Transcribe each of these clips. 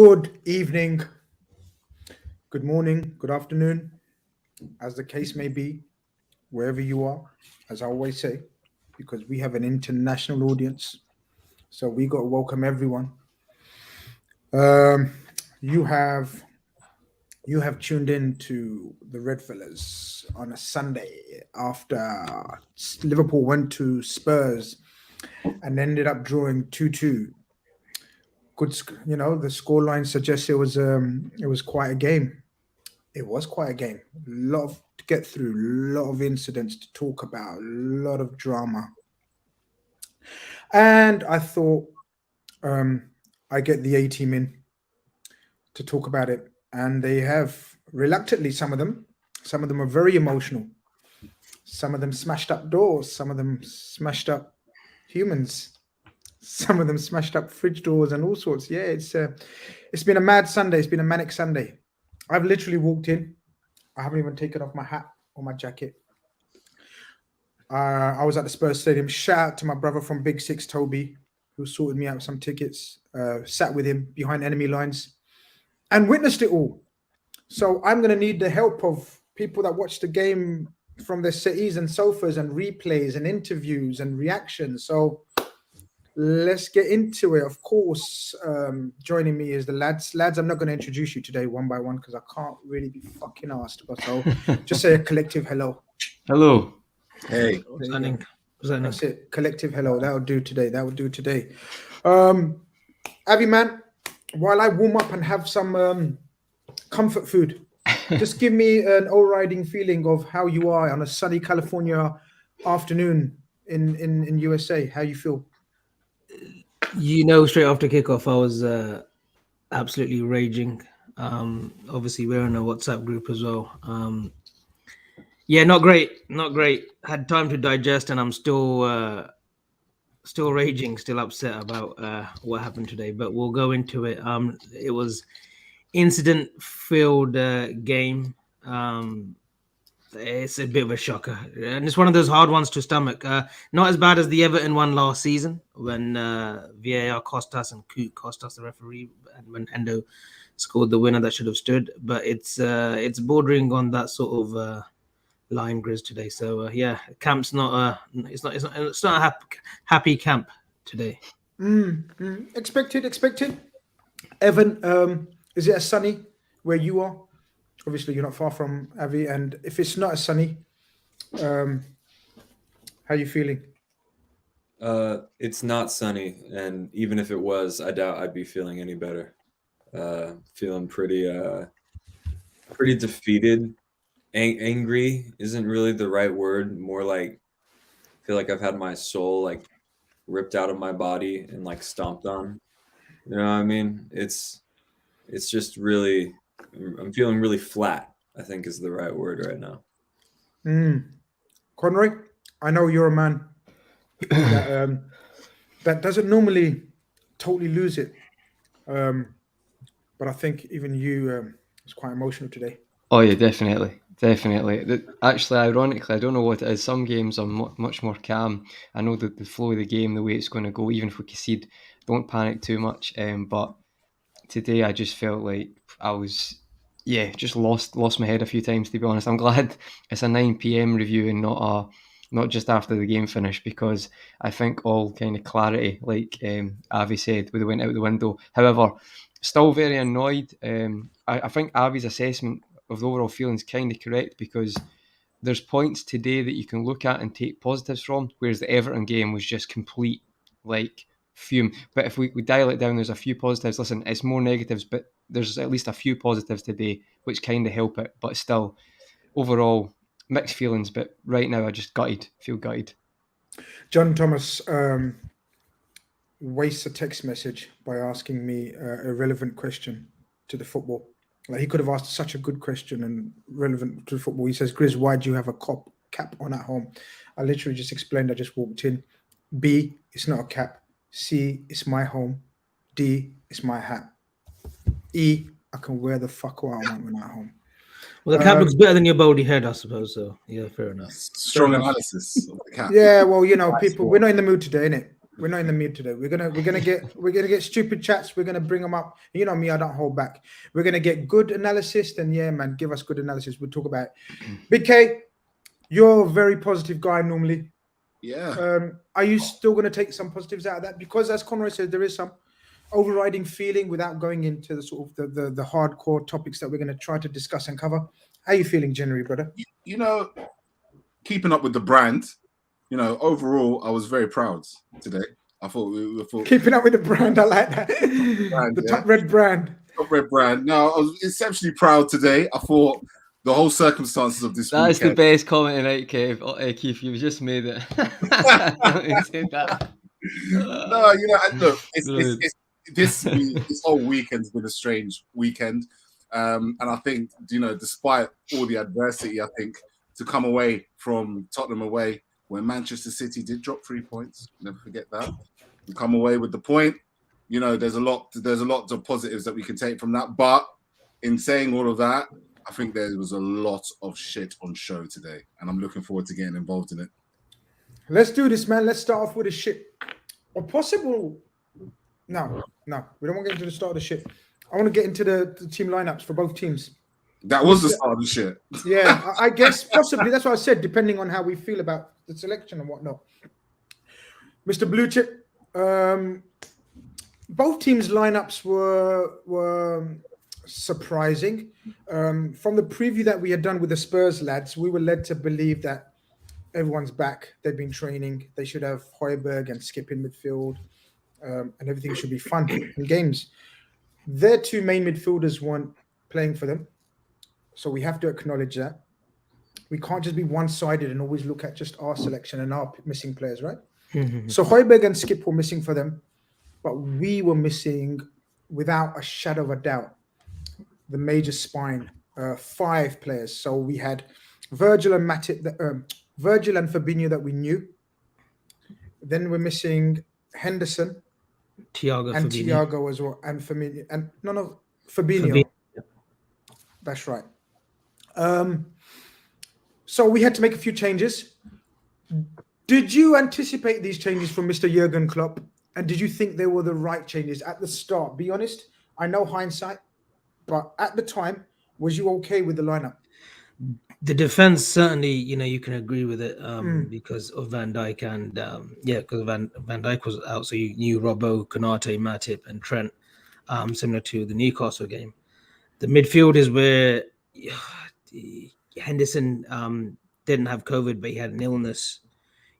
Good evening, good morning, good afternoon, as the case may be, wherever you are, as I always say, because we have an international audience. So we got to welcome everyone. Um, you have you have tuned in to the RedFellas on a Sunday after Liverpool went to Spurs and ended up drawing 2-2. The scoreline suggests it was quite a game. It was quite a game. A lot to get through, a lot of incidents to talk about, a lot of drama. And I thought um, I get the A team in to talk about it. And they have reluctantly, some of them are very emotional. Some of them smashed up doors, some of them smashed up humans, some of them smashed up fridge doors and all sorts. Yeah, it's been a mad Sunday. It's been a manic Sunday. I've literally walked in. I haven't even taken off my hat or my jacket. I was at the Spurs Stadium. Shout out to my brother from Big Six, Toby, who sorted me out some tickets. Sat with him behind enemy lines and witnessed it all. So I'm going to need the help of people that watch the game from their cities and sofas and replays and interviews and reactions. So let's get into it. Of course, joining me is the lads. Lads, I'm not going to introduce you today one by one because I can't really be fucking asked. But so just say a collective hello. Hello. Hey. That's it. Collective hello. That would do today. Avi, man, while I warm up and have some comfort food, just give me an overriding feeling of how you are on a sunny California afternoon in USA. How you feel? Straight after kickoff, I was absolutely raging. Obviously, we're in a WhatsApp group as well. Not great. Had time to digest, and I'm still raging, still upset about what happened today. But we'll go into it. It was incident-filled game. It's a bit of a shocker, and it's one of those hard ones to stomach. Not as bad as the Everton one last season when VAR cost us and Coot cost us the referee, and when Endo scored the winner that should have stood. But it's bordering on that sort of line, Grizz, today. So camp's not it's not a happy camp today. Expected. Evan, is it as sunny where you are? Obviously, you're not far from Avi, and if it's not as sunny, how are you feeling? It's not sunny, and even if it was, I doubt I'd be feeling any better. Feeling pretty defeated. Angry isn't really the right word. More like I feel like I've had my soul like ripped out of my body and like stomped on. You know what I mean? It's just really. I'm feeling really flat, I think is the right word right now. Conroy, I know you're a man that doesn't normally totally lose it. But I think even you was quite emotional today. Oh, yeah, definitely. Actually, ironically, I don't know what it is. Some games are much more calm. I know that the flow of the game, the way it's going to go, even if we concede, don't panic too much. But today I just felt like I was, just lost my head a few times, to be honest. I'm glad it's a 9 p.m. review and not just after the game finished, because I think all kind of clarity, like Avi said, would have went out the window. However, still very annoyed. I think Avi's assessment of the overall feeling is kind of correct, because there's points today that you can look at and take positives from, whereas the Everton game was just complete, like, fume. But if we dial it down, there's a few positives. Listen, it's more negatives, but there's at least a few positives today which kind of help it. But still, overall, mixed feelings. But right now, I just feel gutted. John Thomas wastes a text message by asking me a relevant question to the football. Like, he could have asked such a good question and relevant to football. He says, Grizz, why do you have a cap on at home? I literally just explained. I just walked in. B, it's not a cap. C, it's my home. D, it's my hat. E, I can wear the fuck what I want when I'm at home. Well, the cap looks better than your baldy head, I suppose. So, yeah, fair enough. Strong analysis of the cap. Yeah, well, people, we're not in the mood today, innit? We're not in the mood today. We're gonna get stupid chats. We're gonna bring them up. You know me, I don't hold back. We're gonna get good analysis. Then yeah, man, give us good analysis. We'll talk about it. Big K, you're a very positive guy normally. Yeah. Are you still gonna take some positives out of that? Because as Conroy said, there is some overriding feeling without going into the sort of the hardcore topics that we're gonna try to discuss and cover. How are you feeling generally, brother? You know, keeping up with the brand, you know, overall, I was very proud today. I thought Keeping up with the brand, I like that. Brand, The yeah. top red brand. Top red brand. No, I was exceptionally proud today. I thought the whole circumstances of this That's the weekend. best comment tonight, Keith. You've just made it. You said that. No, you know, and look, Brilliant. this whole weekend's been a strange weekend, and I think, you know, despite all the adversity, I think to come away from Tottenham away, when Manchester City did drop 3 points, never forget that, and come away with the point, you know, there's a lot of positives that we can take from that. But in saying all of that, I think there was a lot of shit on show today, and I'm looking forward to getting involved in it. Let's do this, man. Let's start off with a shit. Or possible. No, we don't want to get into the start of the shit. I want to get into the team lineups for both teams. That was the start of the shit. Yeah, I guess possibly. That's what I said, depending on how we feel about the selection and whatnot. Mr. Blue Chip, both teams' lineups were surprising. From the preview that we had done with the Spurs lads, we were led to believe that everyone's back. They've been training. They should have Højbjerg and Skip in midfield, and everything should be fun in games. Their two main midfielders weren't playing for them, so we have to acknowledge that. We can't just be one-sided and always look at just our selection and our missing players, right? So Højbjerg and Skip were missing for them, but we were missing, without a shadow of a doubt, the major spine, 5 players. So we had Virgil and Matip, Virgil and Fabinho that we knew. Then we're missing Henderson, Thiago as well, and Fabinho, and Fabinho. Fabinho. That's right. So we had to make a few changes. Did you anticipate these changes from Mr. Jurgen Klopp? And did you think they were the right changes at the start? Be honest. I know hindsight, but at the time, was you okay with the lineup? The defense, certainly, you know, you can agree with it because of Van Dijk and because Van Dijk was out, so you knew Robbo, Konate, Matip, and Trent, similar to the Newcastle game. The midfield is where Henderson didn't have COVID, but he had an illness.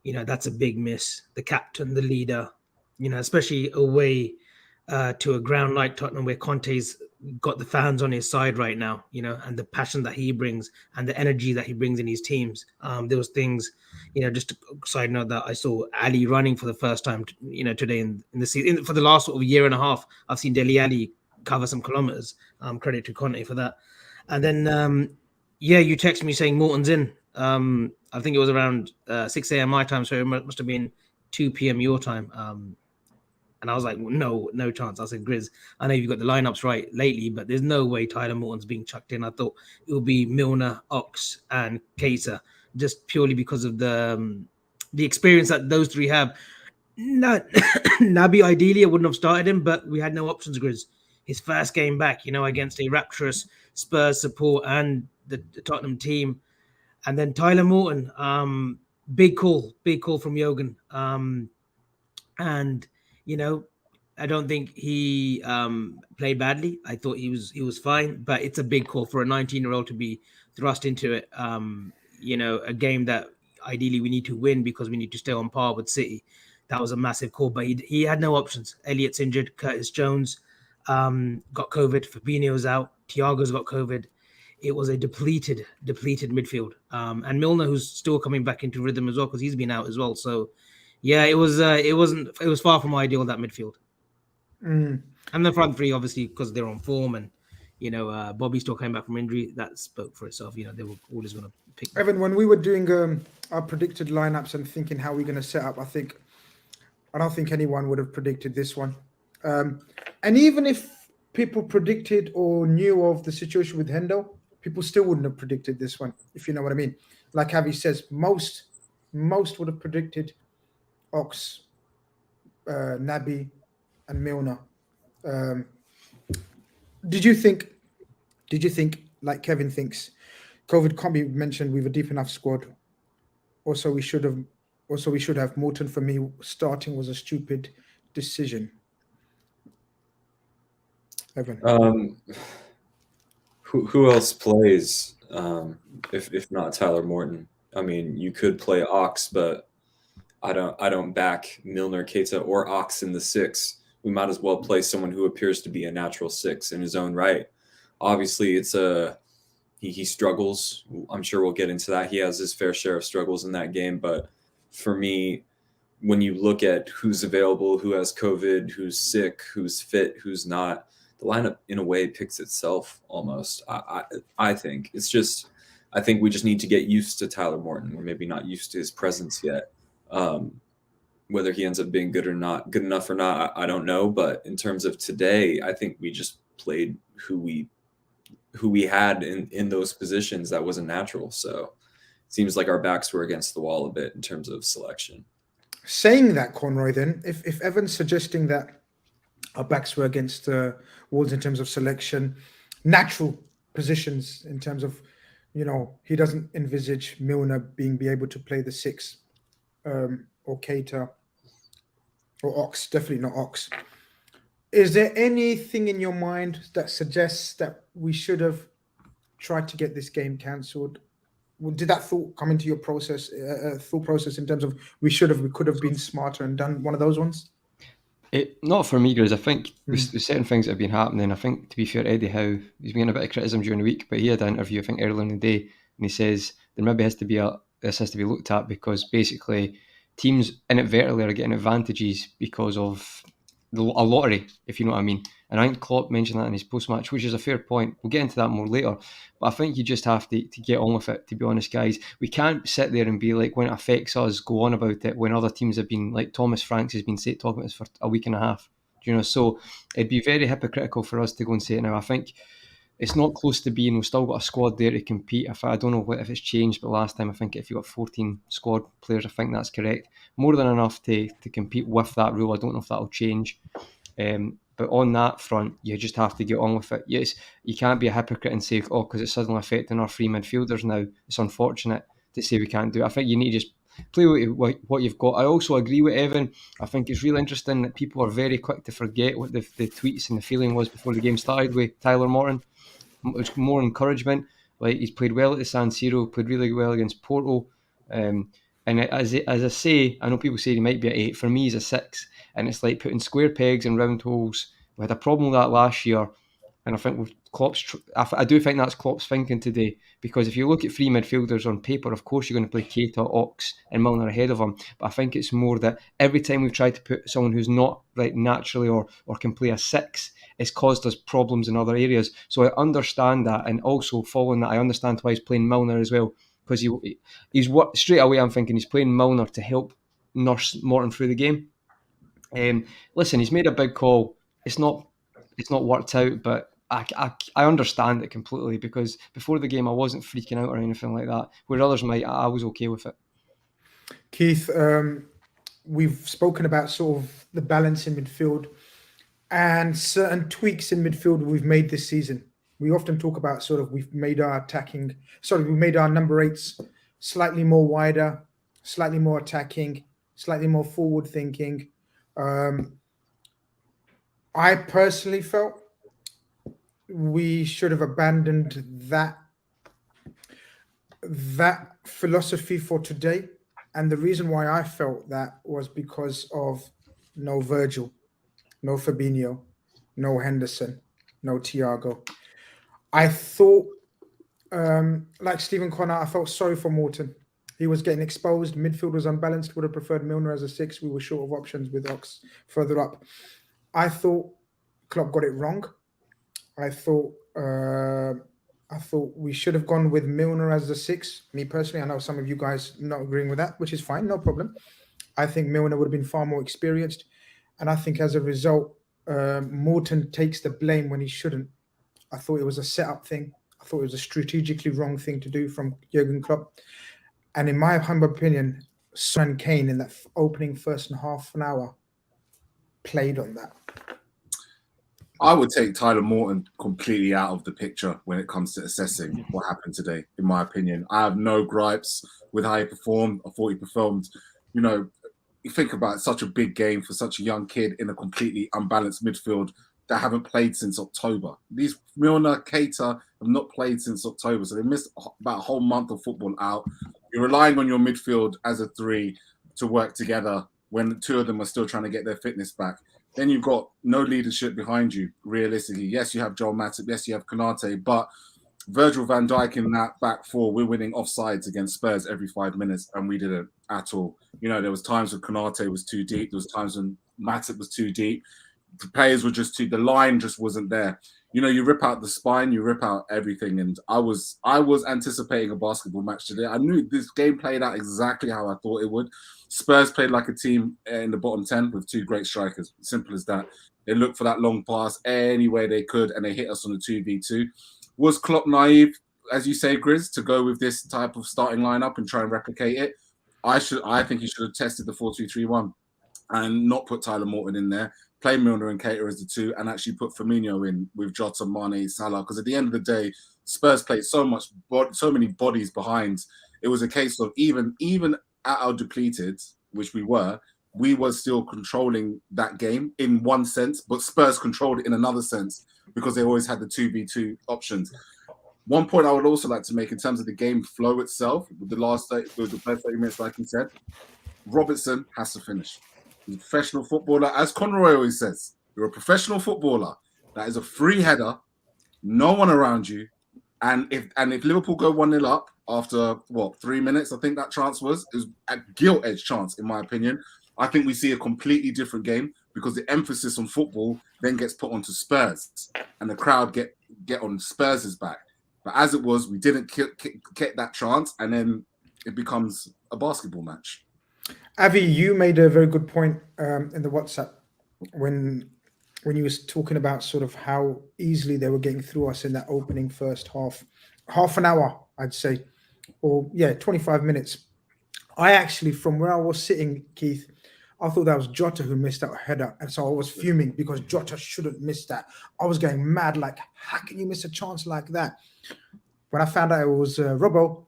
You know, that's a big miss. The captain, the leader, you know, especially away to a ground like Tottenham where Conte's got the fans on his side right now, you know, and the passion that he brings and the energy that he brings in his teams. There was things, you know, just a side note that I saw Ali running for the first time, you know, today in the season. For the last sort of year and a half, I've seen Dele Alli cover some kilometers. Credit to Conte for that. And then, you text me saying Morton's in. I think it was around 6 a.m. my time, so it must have been 2 p.m. your time. And I was like, no chance. I said, Grizz, I know you've got the lineups right lately, but there's no way Tyler Morton's being chucked in. I thought it would be Milner, Ox, and Keita, just purely because of the experience that those three have. Naby, ideally, I wouldn't have started him, but we had no options, Grizz. His first game back, you know, against a rapturous Spurs support and the Tottenham team. And then Tyler Morton, big call from Jurgen. And you know, I don't think he played badly. I thought he was fine, but it's a big call for a 19-year-old to be thrust into it. You know, a game that ideally we need to win because we need to stay on par with City. That was a massive call, but he had no options. Elliott's injured. Curtis Jones got COVID. Fabinho's out. Thiago's got COVID. It was a depleted midfield. And Milner, who's still coming back into rhythm as well because he's been out as well. So. Yeah, it was far from ideal, that midfield. And the front three, obviously, because they're on form and, you know, Bobby still came back from injury. That spoke for itself. You know, they were always going to pick. Evan, when we were doing our predicted lineups and thinking how we're going to set up, I don't think anyone would have predicted this one. And even if people predicted or knew of the situation with Hendo, people still wouldn't have predicted this one, if you know what I mean. Like Javi says, most would have predicted Ox, Naby, and Milner. Did you think, like Kevin thinks, COVID can't be mentioned with a deep enough squad? Also, we should have Morton. For me, starting was a stupid decision. Evan. Who else plays if not Tyler Morton? I mean, you could play Ox, but I don't back Milner, Keita, or Ox in the 6. We might as well play someone who appears to be a natural 6 in his own right. Obviously, he struggles. I'm sure we'll get into that. He has his fair share of struggles in that game, but for me, when you look at who's available, who has COVID, who's sick, who's fit, who's not, the lineup in a way picks itself almost. I think it's just, I think we just need to get used to Tyler Morton. We're maybe not used to his presence yet. Whether he ends up being good enough or not, I don't know. But in terms of today, I think we just played who we had in those positions that wasn't natural. So it seems like our backs were against the wall a bit in terms of selection. Saying that, Conroy, then, if Evan's suggesting that our backs were against the walls in terms of selection, natural positions in terms of, he doesn't envisage Milner be able to play the 6, or Keita, or Ox, definitely not Ox. Is there anything in your mind that suggests that we should have tried to get this game cancelled? Did that thought come into your thought process in terms of we could have been smarter and done one of those ones? Not for me, Grizz. I think there's certain things that have been happening. I think, to be fair, Eddie Howe, he's been getting a bit of criticism during the week, but he had an interview, I think, earlier in the day, and he says there maybe has to be looked at because basically teams inadvertently are getting advantages because of a lottery, if you know what I mean. And I think Klopp mentioned that in his post-match, which is a fair point. We'll get into that more later. But I think you just have to get on with it, to be honest, guys. We can't sit there and be like, when it affects us, go on about it, when other teams have been, like Thomas Franks has been talking about this for a week and a half. So it'd be very hypocritical for us to go and say it now. I think it's not close to being, we've still got a squad there to compete. I don't know if it's changed, but last time I think if you got 14 squad players, I think that's correct. More than enough to compete with that rule. I don't know if that'll change. But on that front, you just have to get on with it. Yes, you can't be a hypocrite and say, because it's suddenly affecting our free midfielders now. It's unfortunate to say we can't do it. I think you need to just play what you've got. I also agree with Evan. I think it's really interesting that people are very quick to forget what the tweets and the feeling was before the game started with Tyler Morton. It was more encouragement. Like, he's played well at the San Siro, played really well against Porto. And as I say, I know people say he might be an 8. For me, he's a 6. And it's like putting square pegs in round holes. We had a problem with that last year. And I think with Klopp's, I do think that's Klopp's thinking today. Because if you look at free midfielders on paper, of course you're going to play Keita, Ox and Milner ahead of him. But I think it's more that every time we've tried to put someone who's not right naturally or can play a 6, it's caused us problems in other areas. So I understand that. And also following that, I understand why he's playing Milner as well. Because he's straight away I'm thinking he's playing Milner to help nurse Morton through the game. Listen, he's made a big call. It's not worked out, but I understand it completely because before the game I wasn't freaking out or anything like that. Where others might, I was okay with it. Keith, we've spoken about sort of the balance in midfield and certain tweaks in midfield we've made this season. We often talk about we've made our number 8s slightly more wider, slightly more attacking, slightly more forward thinking. I personally felt we should have abandoned that philosophy for today. And the reason why I felt that was because of no Virgil, no Fabinho, no Henderson, no Thiago. I thought, like Stephen Connor, I felt sorry for Morton. He was getting exposed. Midfield was unbalanced. Would have preferred Milner as a 6. We were short of options with Ox further up. I thought Klopp got it wrong. I thought we should have gone with Milner as the 6. Me personally, I know some of you guys not agreeing with that, which is fine, no problem. I think Milner would have been far more experienced. And I think as a result, Morton takes the blame when he shouldn't. I thought it was a set-up thing. I thought it was a strategically wrong thing to do from Jurgen Klopp. And in my humble opinion, Son and Kane in that opening first and half an hour played on that? I would take Tyler Morton completely out of the picture when it comes to assessing what happened today, in my opinion. I have no gripes with how he performed. I thought he performed, you think about such a big game for such a young kid in a completely unbalanced midfield that haven't played since October. These Milner, Keita have not played since October, so they missed about a whole month of football out. You're relying on your midfield as a three to work together when the two of them are still trying to get their fitness back. Then you've got no leadership behind you, realistically. Yes, you have Joel Matip. Yes, you have Konate. But Virgil van Dijk in that back four, we're winning offsides against Spurs every 5 minutes, and we didn't at all. There was times when Konate was too deep. There was times when Matip was too deep. The players were just the line just wasn't there. You rip out the spine, you rip out everything. And I was anticipating a basketball match today. I knew this game played out exactly how I thought it would. Spurs played like a team in the bottom 10 with two great strikers. Simple as that. They looked for that long pass any way they could, and they hit us on the 2v2. Was Klopp naive, as you say, Grizz, to go with this type of starting lineup and try and replicate it? I think he should have tested the 4-2-3-1 and not put Tyler Morton in there. Play Milner and Keita as the two, and actually put Firmino in with Jota, Mane, Salah. Because at the end of the day, Spurs played so many bodies behind. It was a case of even at our depleted, which we were still controlling that game in one sense, but Spurs controlled it in another sense because they always had the 2v2 options. One point I would also like to make in terms of the game flow itself, with the first 30 minutes, like you said, Robertson has to finish. He's a professional footballer. As Conroy always says, you're a professional footballer. That is a free header, no one around you. And if Liverpool go 1-0 up after, 3 minutes, I think that chance it was a gilt-edged chance, in my opinion. I think we see a completely different game because the emphasis on football then gets put onto Spurs and the crowd get on Spurs' back. But as it was, we didn't get that chance, and then it becomes a basketball match. Avi, you made a very good point in the WhatsApp when you was talking about sort of how easily they were getting through us in that opening first half an hour, I'd say, 25 minutes. I actually, from where I was sitting, Keith, I thought that was Jota who missed that header, and so I was fuming because Jota shouldn't miss that. I was going mad, like, how can you miss a chance like that? When I found out it was Robbo,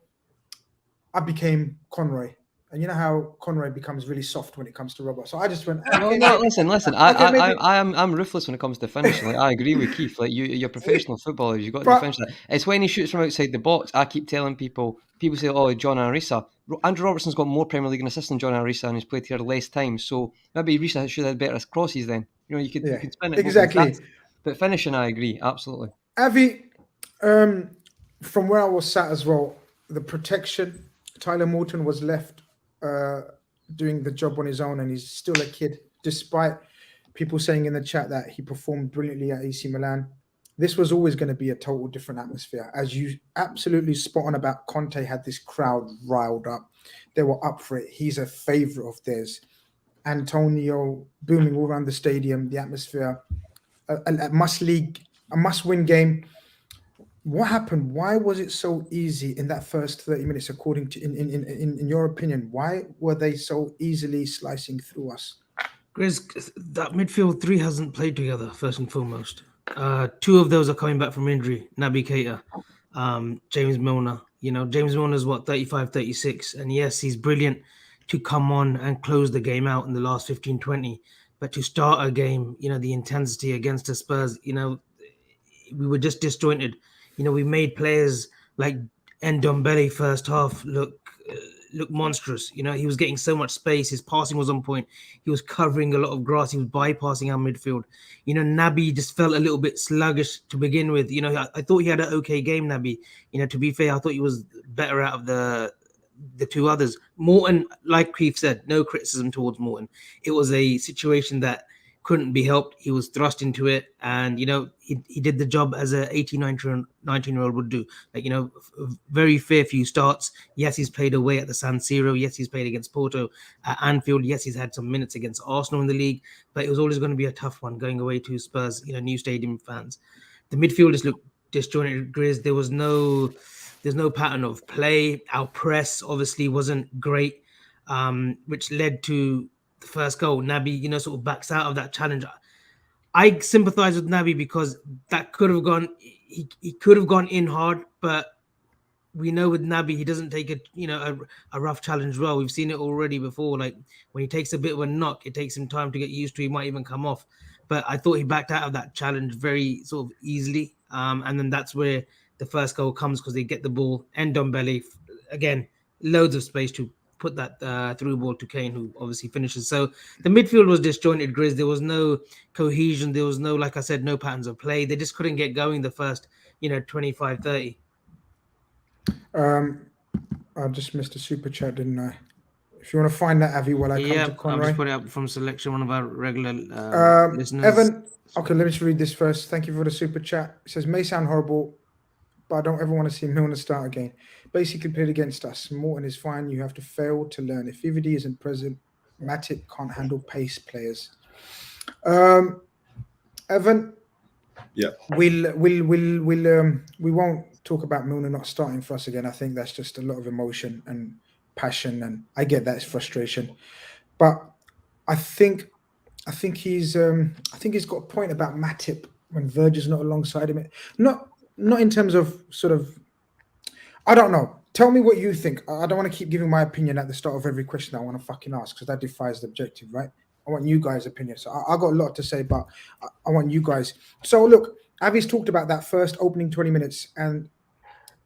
I became Conroy. And you know how Conroy becomes really soft when it comes to Robbo. So I just went. Okay, No, listen. I'm ruthless when it comes to finishing. Like, I agree with Keith. Like you're professional footballers. You've got to finish that. It's when he shoots from outside the box. I keep telling people say, "Oh, John Arisa." Andrew Robertson's got more Premier League and assist than John Arisa, and he's played here less time. So maybe Arisa should have better crosses. Then you could spin it exactly. But finishing, I agree absolutely. Avi, from where I was sat as well, the protection. Tyler Morton was left doing the job on his own, and he's still a kid, despite people saying in the chat that he performed brilliantly at AC Milan. This was always going to be a total different atmosphere. As you absolutely spot on about, Conte had this crowd riled up. They were up for it. He's a favourite of theirs. Antonio booming all around the stadium, the atmosphere, a must-win game. What happened? Why was it so easy in that first 30 minutes, according to, in your opinion? Why were they so easily slicing through us? Grizz, that midfield three hasn't played together, first and foremost. Two of those are coming back from injury. Naby Keita, James Milner. James Milner's 35, 36. And yes, he's brilliant to come on and close the game out in the last 15, 20. But to start a game, the intensity against the Spurs, we were just disjointed. We made players like Ndombele first half look monstrous. He was getting so much space. His passing was on point. He was covering a lot of grass. He was bypassing our midfield. Naby just felt a little bit sluggish to begin with. I thought he had an okay game, Naby. To be fair, I thought he was better out of the two others. Morton, like Keith said, no criticism towards Morton. It was a situation that couldn't be helped. He was thrust into it, and he did the job as a 18, 19-year-old would do. Very fair few starts. Yes, he's played away at the San Siro. Yes, he's played against Porto at Anfield. Yes, he's had some minutes against Arsenal in the league, but it was always going to be a tough one going away to Spurs, new stadium fans. The midfield just looked disjointed. Grizz, there's no pattern of play. Our press obviously wasn't great, which led to the first goal, Naby, sort of backs out of that challenge. I sympathize with Naby because that could have gone. He could have gone in hard, but we know with Naby, he doesn't take a rough challenge well. We've seen it already before. Like when he takes a bit of a knock, it takes him time to get used to. He might even come off. But I thought he backed out of that challenge very sort of easily. And then that's where the first goal comes because they get the ball and Ndombele, again, loads of space to put that through ball to Kane, who obviously finishes. So the midfield was disjointed, Grizz. There was no cohesion. There was no, like I said, no patterns of play. They just couldn't get going the first, 25, 30. I just missed a super chat, didn't I? If you want to find that, Avi, while I come to Conroy. I'll just put it up from selection, one of our regular listeners. Evan, okay, let me just read this first. Thank you for the super chat. It says, may sound horrible, but I don't ever want to see Milner start again. Basically played against us. Morton is fine. You have to fail to learn. If VVD isn't present, Matip can't handle pace players. Evan, yeah, we won't talk about Milner not starting for us again. I think that's just a lot of emotion and passion, and I get that it's frustration. But I think he's got a point about Matip when Virgil's not alongside him. Not in terms of sort of, I don't know. Tell me what you think. I don't want to keep giving my opinion at the start of every question I want to fucking ask because that defies the objective, right? I want you guys' opinion. So I got a lot to say, but I want you guys. So look, Avi's talked about that first opening 20 minutes, and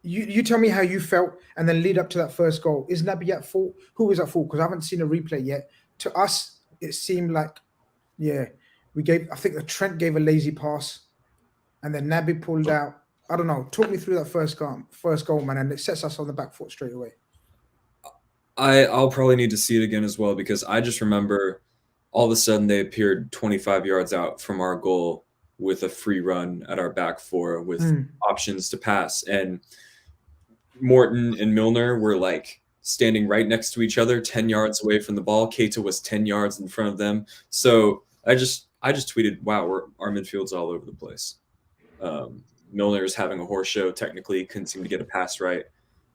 you tell me how you felt, and then lead up to that first goal. Is Naby at fault? Who was at fault? Because I haven't seen a replay yet. To us, it seemed like, I think the Trent gave a lazy pass, and then Naby pulled out. I don't know. Talk me through that first goal, man, and it sets us on the back foot straight away. I'll probably need to see it again as well because I just remember all of a sudden they appeared 25 yards out from our goal with a free run at our back four with options to pass. And Morton and Milner were like standing right next to each other, 10 yards away from the ball. Keita was 10 yards in front of them. So I just tweeted, wow, our midfield's all over the place. Milner is having a horse show. Technically, couldn't seem to get a pass right.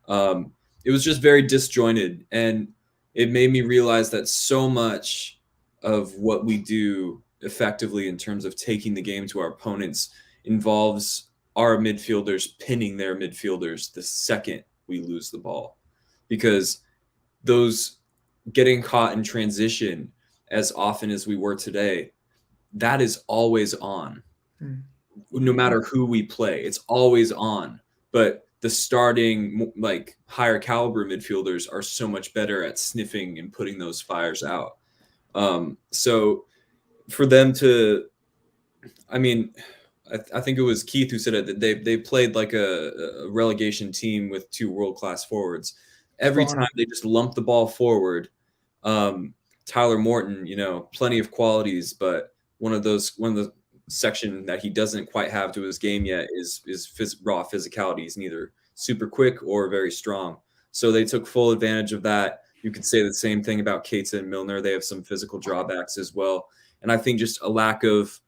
It was just very disjointed, and it made me realize that so much of what we do effectively in terms of taking the game to our opponents involves our midfielders pinning their midfielders the second we lose the ball, because those getting caught in transition as often as we were today, that is always on. No matter who we play, it's always on. But the starting, like, higher caliber midfielders are so much better at sniffing and putting those fires out. So for them to, I mean, I think it was Keith who said it, that they played like a relegation team with two world-class forwards. Every time they just lump the ball forward. Tyler Morton, plenty of qualities, but one of the section that he doesn't quite have to his game yet is raw physicality. He's neither super quick or very strong. So they took full advantage of that. You could say the same thing about Keita and Milner. They have some physical drawbacks as well. And I think just a lack of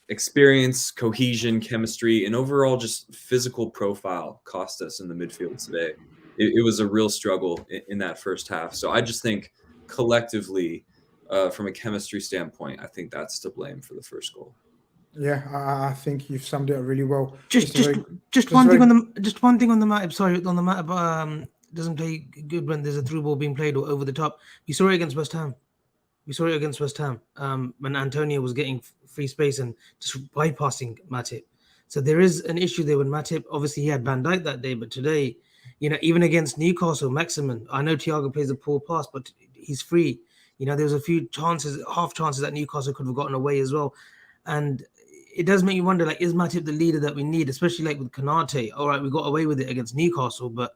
experience, cohesion, chemistry, and overall just physical profile cost us in the midfield today. It was a real struggle in that first half. So I just think collectively, from a chemistry standpoint, I think that's to blame for the first goal. Yeah, I think you've summed it up really well. Just one thing on the Matip. Sorry, on the Matip, doesn't play good when there's a through ball being played or over the top. We saw it against West Ham. When Antonio was getting free space and just bypassing Matip. So there is an issue there with Matip. Obviously, he had Van Dijk that day, but today, even against Newcastle, Maximin, I know Thiago plays a poor pass, but he's free. There was a few half chances that Newcastle could have gotten away as well. And it does make you wonder, like, is Matip the leader that we need, especially like with Konate? All right, we got away with it against Newcastle, but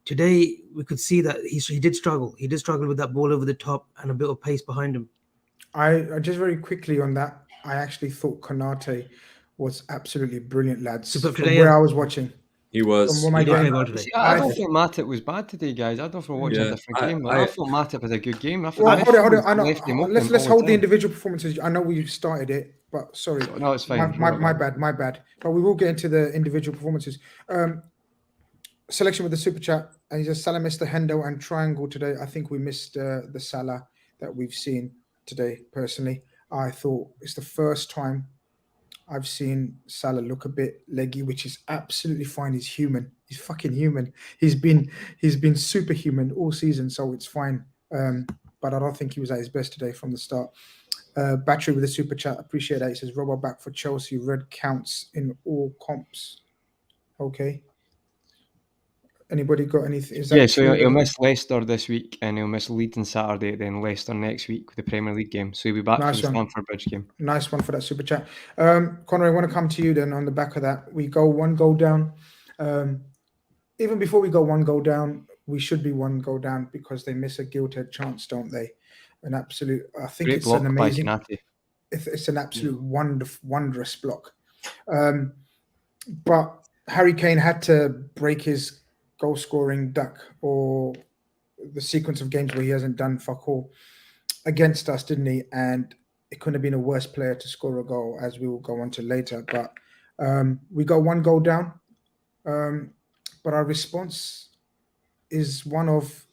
today we could see that he did struggle. He did struggle with that ball over the top and a bit of pace behind him. I just very quickly on that, I actually thought Konate was absolutely brilliant, lads. From where I was watching. He was. I don't think Matip was bad today, guys. I don't know if we're watching a different game, but I thought Matip had a good game. Hold on. Let's hold the individual performances. I know we started it, but sorry. No, it's fine. My bad. But we will get into the individual performances. Selection with the super chat. And he says, Salah missed the Hendo and triangle today. I think we missed the Salah. that we've seen today. Personally, I thought it's the first time I've seen Salah look a bit leggy, which is absolutely fine. He's human. He's fucking human. He's been superhuman all season, so it's fine. But I don't think he was at his best today from the start. Battery with a super chat. Appreciate that. He says, Robbo back for Chelsea. Red counts in all comps. Okay. Anybody got anything? Is that Yeah, so true? he'll miss Leicester this week and he'll miss Leeds on Saturday, then Leicester next week with the Premier League game. So he'll be back for Nice the one. Stamford Bridge game. Nice one for that super chat. Conor, I want to come to you then on the back of that. We go one goal down. Even before we go one goal down, we should be one goal down because they miss a gilt-edged chance, don't they? An absolute, I think Great it's block an amazing, by Tiernay. it's an absolute wondrous block. But Harry Kane had to break his goal-scoring duck or the sequence of games where he hasn't done fuck all against us, didn't he? And it couldn't have been a worse player to score a goal, as we will go on to later. But we got one goal down. But our response is one of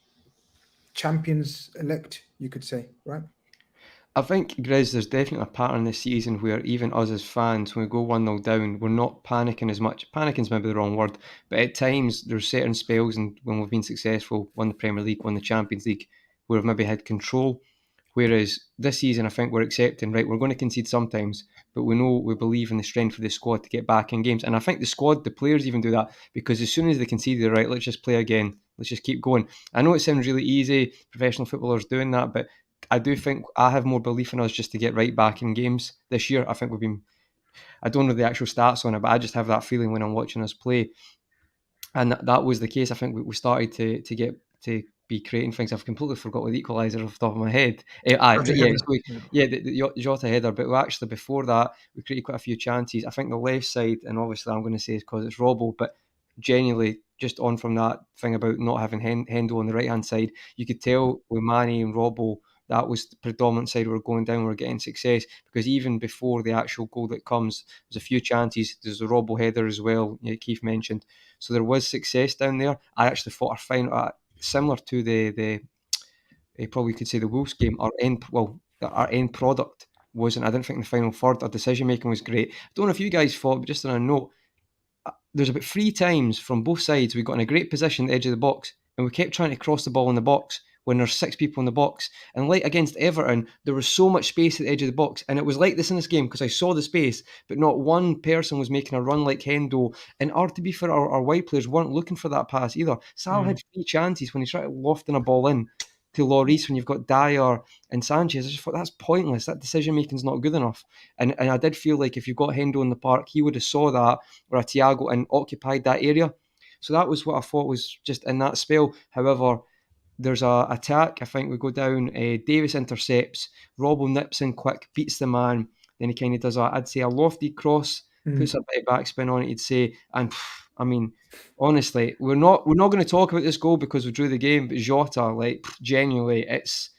champions elect, you could say, right? I think, Grizz, there's definitely a pattern this season where even us as fans, when we go 1-0 down, we're not panicking as much. Panicking is maybe the wrong word, but at times there's certain spells, and when we've been successful, won the Premier League, won the Champions League, where we've maybe had control. Whereas this season, I think we're accepting, right, we're going to concede sometimes, but we believe in the strength of the squad to get back in games. And I think the squad, the players even do that, because as soon as they concede, they're right, let's just play again. Let's just keep going. I know it sounds really easy, professional footballers doing that, but I do think I have more belief in us just to get right back in games this year. I think we've been, I don't know the actual stats on it, but I just have that feeling when I'm watching us play. And that was the case. I think we started to get to be creating things. I've completely forgot the equaliser off the top of my head. The Jota header. But we actually, before that, we created quite a few chances. I think the left side, and obviously I'm going to say it's because it's Robbo, but genuinely, just on from that thing about not having Hendo on the right-hand side, you could tell with Manny and Robbo, that was the predominant side we're going down, we're getting success, because even before the actual goal that comes, there's a few chances, there's the Robbo header as well, Keith mentioned, so there was success down there. I actually thought our final, similar to the probably could say the Wolves game, our end product wasn't, I didn't think the final third, our decision making was great. I don't know if you guys thought, but just on a note, there's about 3 times from both sides we got in a great position at the edge of the box, and we kept trying to cross the ball in the box when there's 6 people in the box. And like against Everton, there was so much space at the edge of the box, and it was like this in this game because I saw the space, but not one person was making a run like Hendo. And to be fair, our wide players weren't looking for that pass either. Salah had 3 chances when he tried lofting a ball in to Lloris when you've got Dyer and Sanchez. I just thought that's pointless. That decision making's not good enough. And I did feel like if you've got Hendo in the park, he would have saw that, or a Thiago, and occupied that area. So that was what I thought was just in that spell. However, there's a attack. I think we go down. Davis intercepts. Robbo nips in quick, beats the man. Then he kind of does I'd say a lofty cross, puts a bit of backspin on it. He'd say, and I mean, honestly, we're not going to talk about this goal because we drew the game. But Jota, genuinely, it's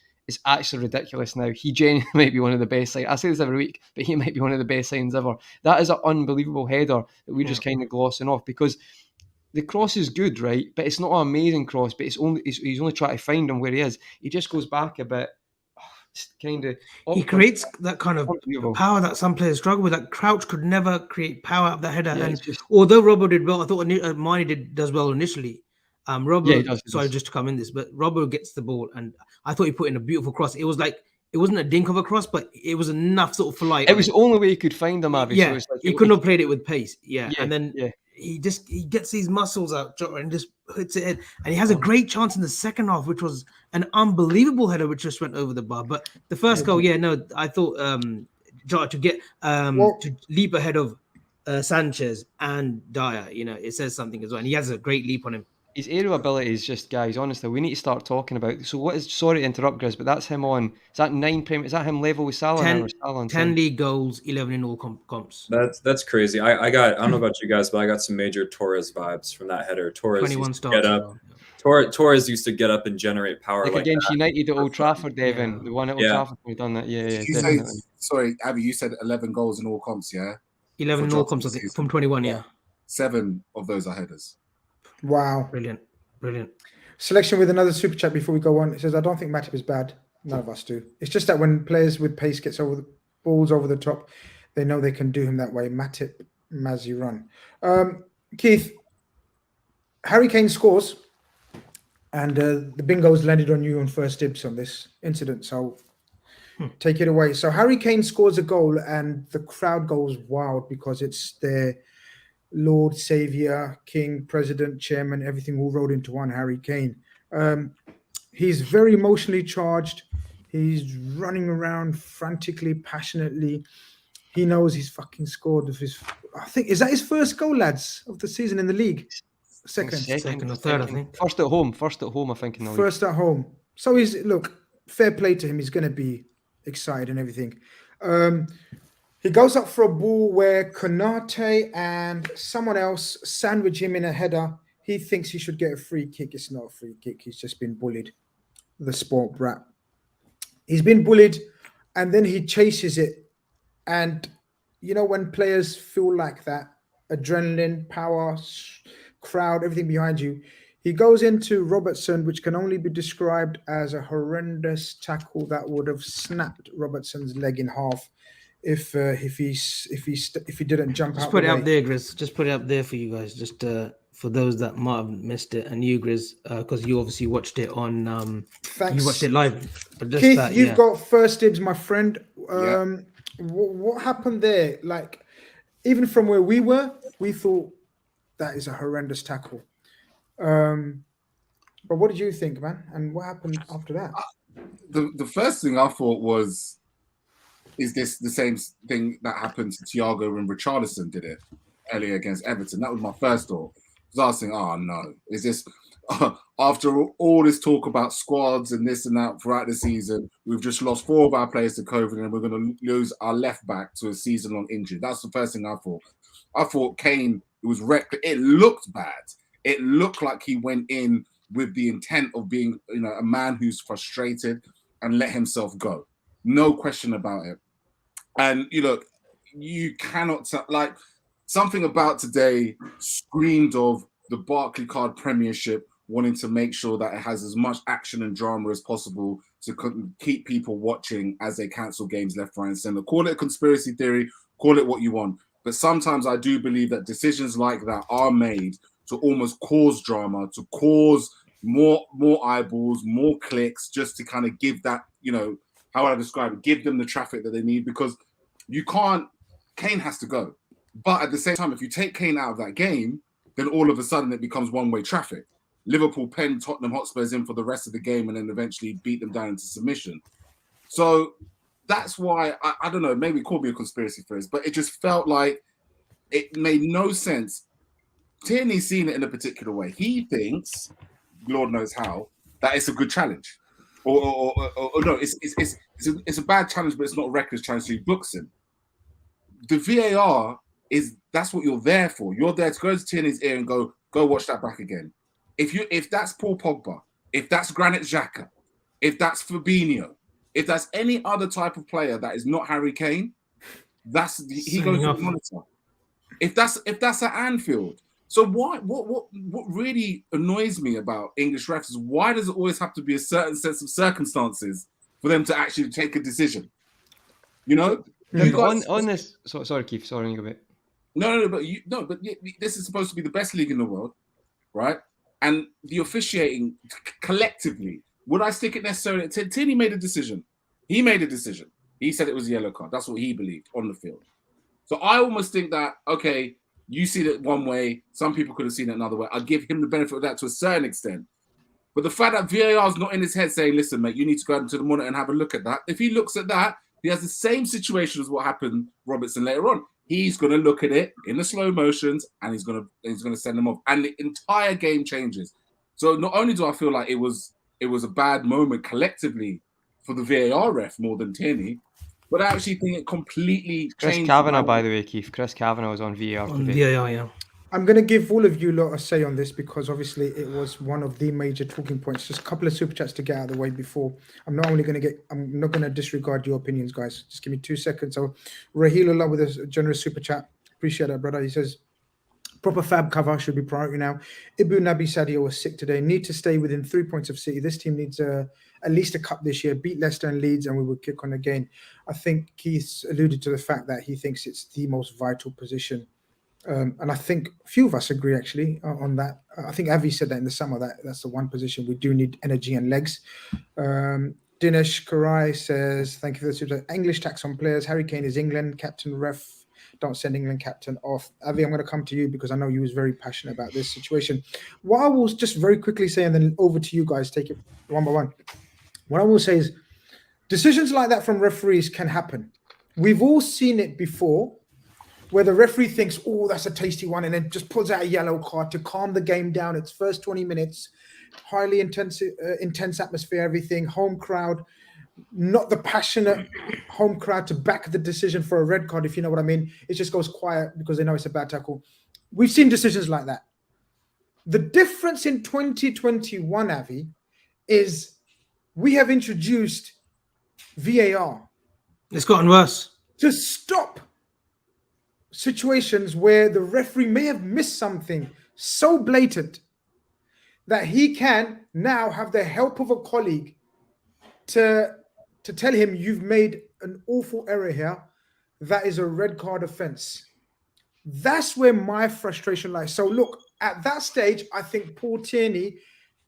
actually ridiculous now. He genuinely might be one of the best. I say this every week, but he might be one of the best signs ever. That is an unbelievable header that we're just kind of glossing off because the cross is good, right? But it's not an amazing cross. But he's only trying to find him where he is. He just goes back a bit. It's kind of he creates that kind of power that some players struggle with. That Crouch could never create power up the header. Yeah, and although Robbo did well, I thought Mane does well initially. Robbo, sorry, just to come in this, but Robbo gets the ball, and I thought he put in a beautiful cross. It was like it wasn't a dink of a cross, but it was enough sort of for light. It was the only way he could find him, Abby. Yeah, so he couldn't have played it with pace. Yeah, and then he gets these muscles out and just hits it in, and he has a great chance in the second half, which was an unbelievable header, which just went over the bar. But the first goal, I thought to get to leap ahead of Sanchez and Dyer, it says something as well, and he has a great leap on him. His aerial ability is just, guys, honestly, we need to start talking about. So what is, sorry to interrupt, Grizz, but that's him on, is that him level with Salah? 10 league goals, 11 in all comps. That's crazy. I don't know about you guys, but I got some major Torres vibes from that header. Torres 21 starts. Torres used to get up and generate power like against United at Old Trafford, Devin. The one at Old Trafford, we've done that. Yeah. Sorry, Abby, you said 11 goals in all comps, yeah? 11 in all comps, I think, from 21, yeah. 7 of those are headers. Wow. Brilliant. Selection with another super chat before we go on. It says, I don't think Matip is bad. None of us do. It's just that when players with pace gets over the balls over the top, they know they can do him that way. Matip, Mazzy run. Keith, Harry Kane scores, and the bingo's landed on you on first dibs on this incident. So take it away. So Harry Kane scores a goal, and the crowd goes wild because it's their Lord, Savior, King, President, Chairman, everything all rolled into one. Harry Kane. He's very emotionally charged. He's running around frantically, passionately. He knows he's fucking scored with his. I think is that his first goal, lads, of the season in the league. Second or third, I think. First at home, I think. In the league. First at home. So he's fair play to him. He's going to be excited and everything. He goes up for a ball where Konate and someone else sandwich him in a header. He thinks he should get a free kick. It's not a free kick. He's just been bullied. The sport brat. He's been bullied, and then he chases it. And you know when players feel like that, adrenaline, power, crowd, everything behind you, he goes into Robertson, which can only be described as a horrendous tackle that would have snapped Robertson's leg in half if he didn't jump out. Just put it up there, Grizz. Just put it up there for you guys. Just for those that might have missed it, and you, Grizz, because you obviously watched it on. Thanks. You watched it live. But just Keith, you've got first dibs, my friend. What happened there? Like, even from where we were, we thought that is a horrendous tackle. But what did you think, man? And what happened after that? The first thing I thought was, is this the same thing that happened to Thiago when Richarlison did it earlier against Everton? That was my first thought. I was asking, oh no, is this after all this talk about squads and this and that throughout the season, we've just lost 4 of our players to COVID and we're going to lose our left back to a season-long injury. That's the first thing I thought. I thought Kane was wrecked. It looked bad. It looked like he went in with the intent of being, a man who's frustrated and let himself go. No question about it. And, you cannot, something about today screamed of the Barclaycard Premiership wanting to make sure that it has as much action and drama as possible to keep people watching as they cancel games left, right, and centre. Call it a conspiracy theory, call it what you want. But sometimes I do believe that decisions like that are made to almost cause drama, to cause more eyeballs, more clicks, just to kind of give that, how would I describe it, give them the traffic that they need, because Kane has to go. But at the same time, if you take Kane out of that game, then all of a sudden it becomes one-way traffic. Liverpool penned Tottenham Hotspurs in for the rest of the game and then eventually beat them down into submission. So that's why, I don't know, maybe call me a conspiracy theorist, but it just felt like it made no sense. Tiernay's seen it in a particular way. He thinks, Lord knows how, that it's a good challenge. Or no, it's a bad challenge, but it's not a reckless challenge, so he books him. The VAR that's what you're there for. You're there to go to Tiernay's ear and go watch that back again. If that's Paul Pogba, if that's Granit Xhaka, if that's Fabinho, if that's any other type of player that is not Harry Kane, he goes to the monitor. If that's at Anfield. So what really annoys me about English refs is why does it always have to be a certain sense of circumstances for them to actually take a decision? On this, sorry, Keith. Sorry, go bit. No, but this is supposed to be the best league in the world, right? And the officiating collectively, would I stick it necessarily? Tierney made a decision. He made a decision. He said it was a yellow card. That's what he believed on the field. So I almost think that, okay, you see it one way, some people could have seen it another way. I'd give him the benefit of that to a certain extent. But the fact that VAR is not in his head saying, listen, mate, you need to go into the monitor and have a look at that. If he looks at that, he has the same situation as what happened Robertson later on. He's going to look at it in the slow motions and he's going to send them off. And the entire game changes. So not only do I feel like it was a bad moment collectively for the VAR ref more than Tierney, but I actually think it completely Chris changed. Kavanagh, by the way, Keith. Chris Kavanagh was on VAR today. Yeah. I'm going to give all of you lot a say on this because obviously it was one of the major talking points. Just a couple of super chats to get out of the way before. I'm not going to disregard your opinions, guys. Just give me 2 seconds. So Rahilullah with a generous super chat. Appreciate that, brother. He says, Proper fab cover should be priority now. Ibu Nabi Sadio was sick today. Need to stay within 3 points of City. This team needs at least a cup this year. Beat Leicester and Leeds, and we will kick on again. I think Keith alluded to the fact that he thinks it's the most vital position. And I think a few of us agree actually on that. I think Avi said that in the summer, that's the one position we do need energy and legs. Dinesh Karai says, thank you for the super. English tax on players. Harry Kane is England captain. Ref, don't send England captain off. Avi, I'm going to come to you because I know you was very passionate about this situation. What I will just very quickly say, and then over to you guys, take it one by one. What I will say is decisions like that from referees can happen. We've all seen it before, where the referee thinks, oh, that's a tasty one, and then just pulls out a yellow card to calm the game down. Its first 20 minutes, highly intense atmosphere, everything, home crowd, not the passionate home crowd to back the decision for a red card, if you know what I mean. It just goes quiet because they know it's a bad tackle. We've seen decisions like that. The difference in 2021, Avi, is we have introduced VAR. It's gotten worse. To stop situations where the referee may have missed something so blatant that he can now have the help of a colleague to tell him you've made an awful error here. That is a red card offense. That's where my frustration lies. So look, at that stage, I think Paul Tiernay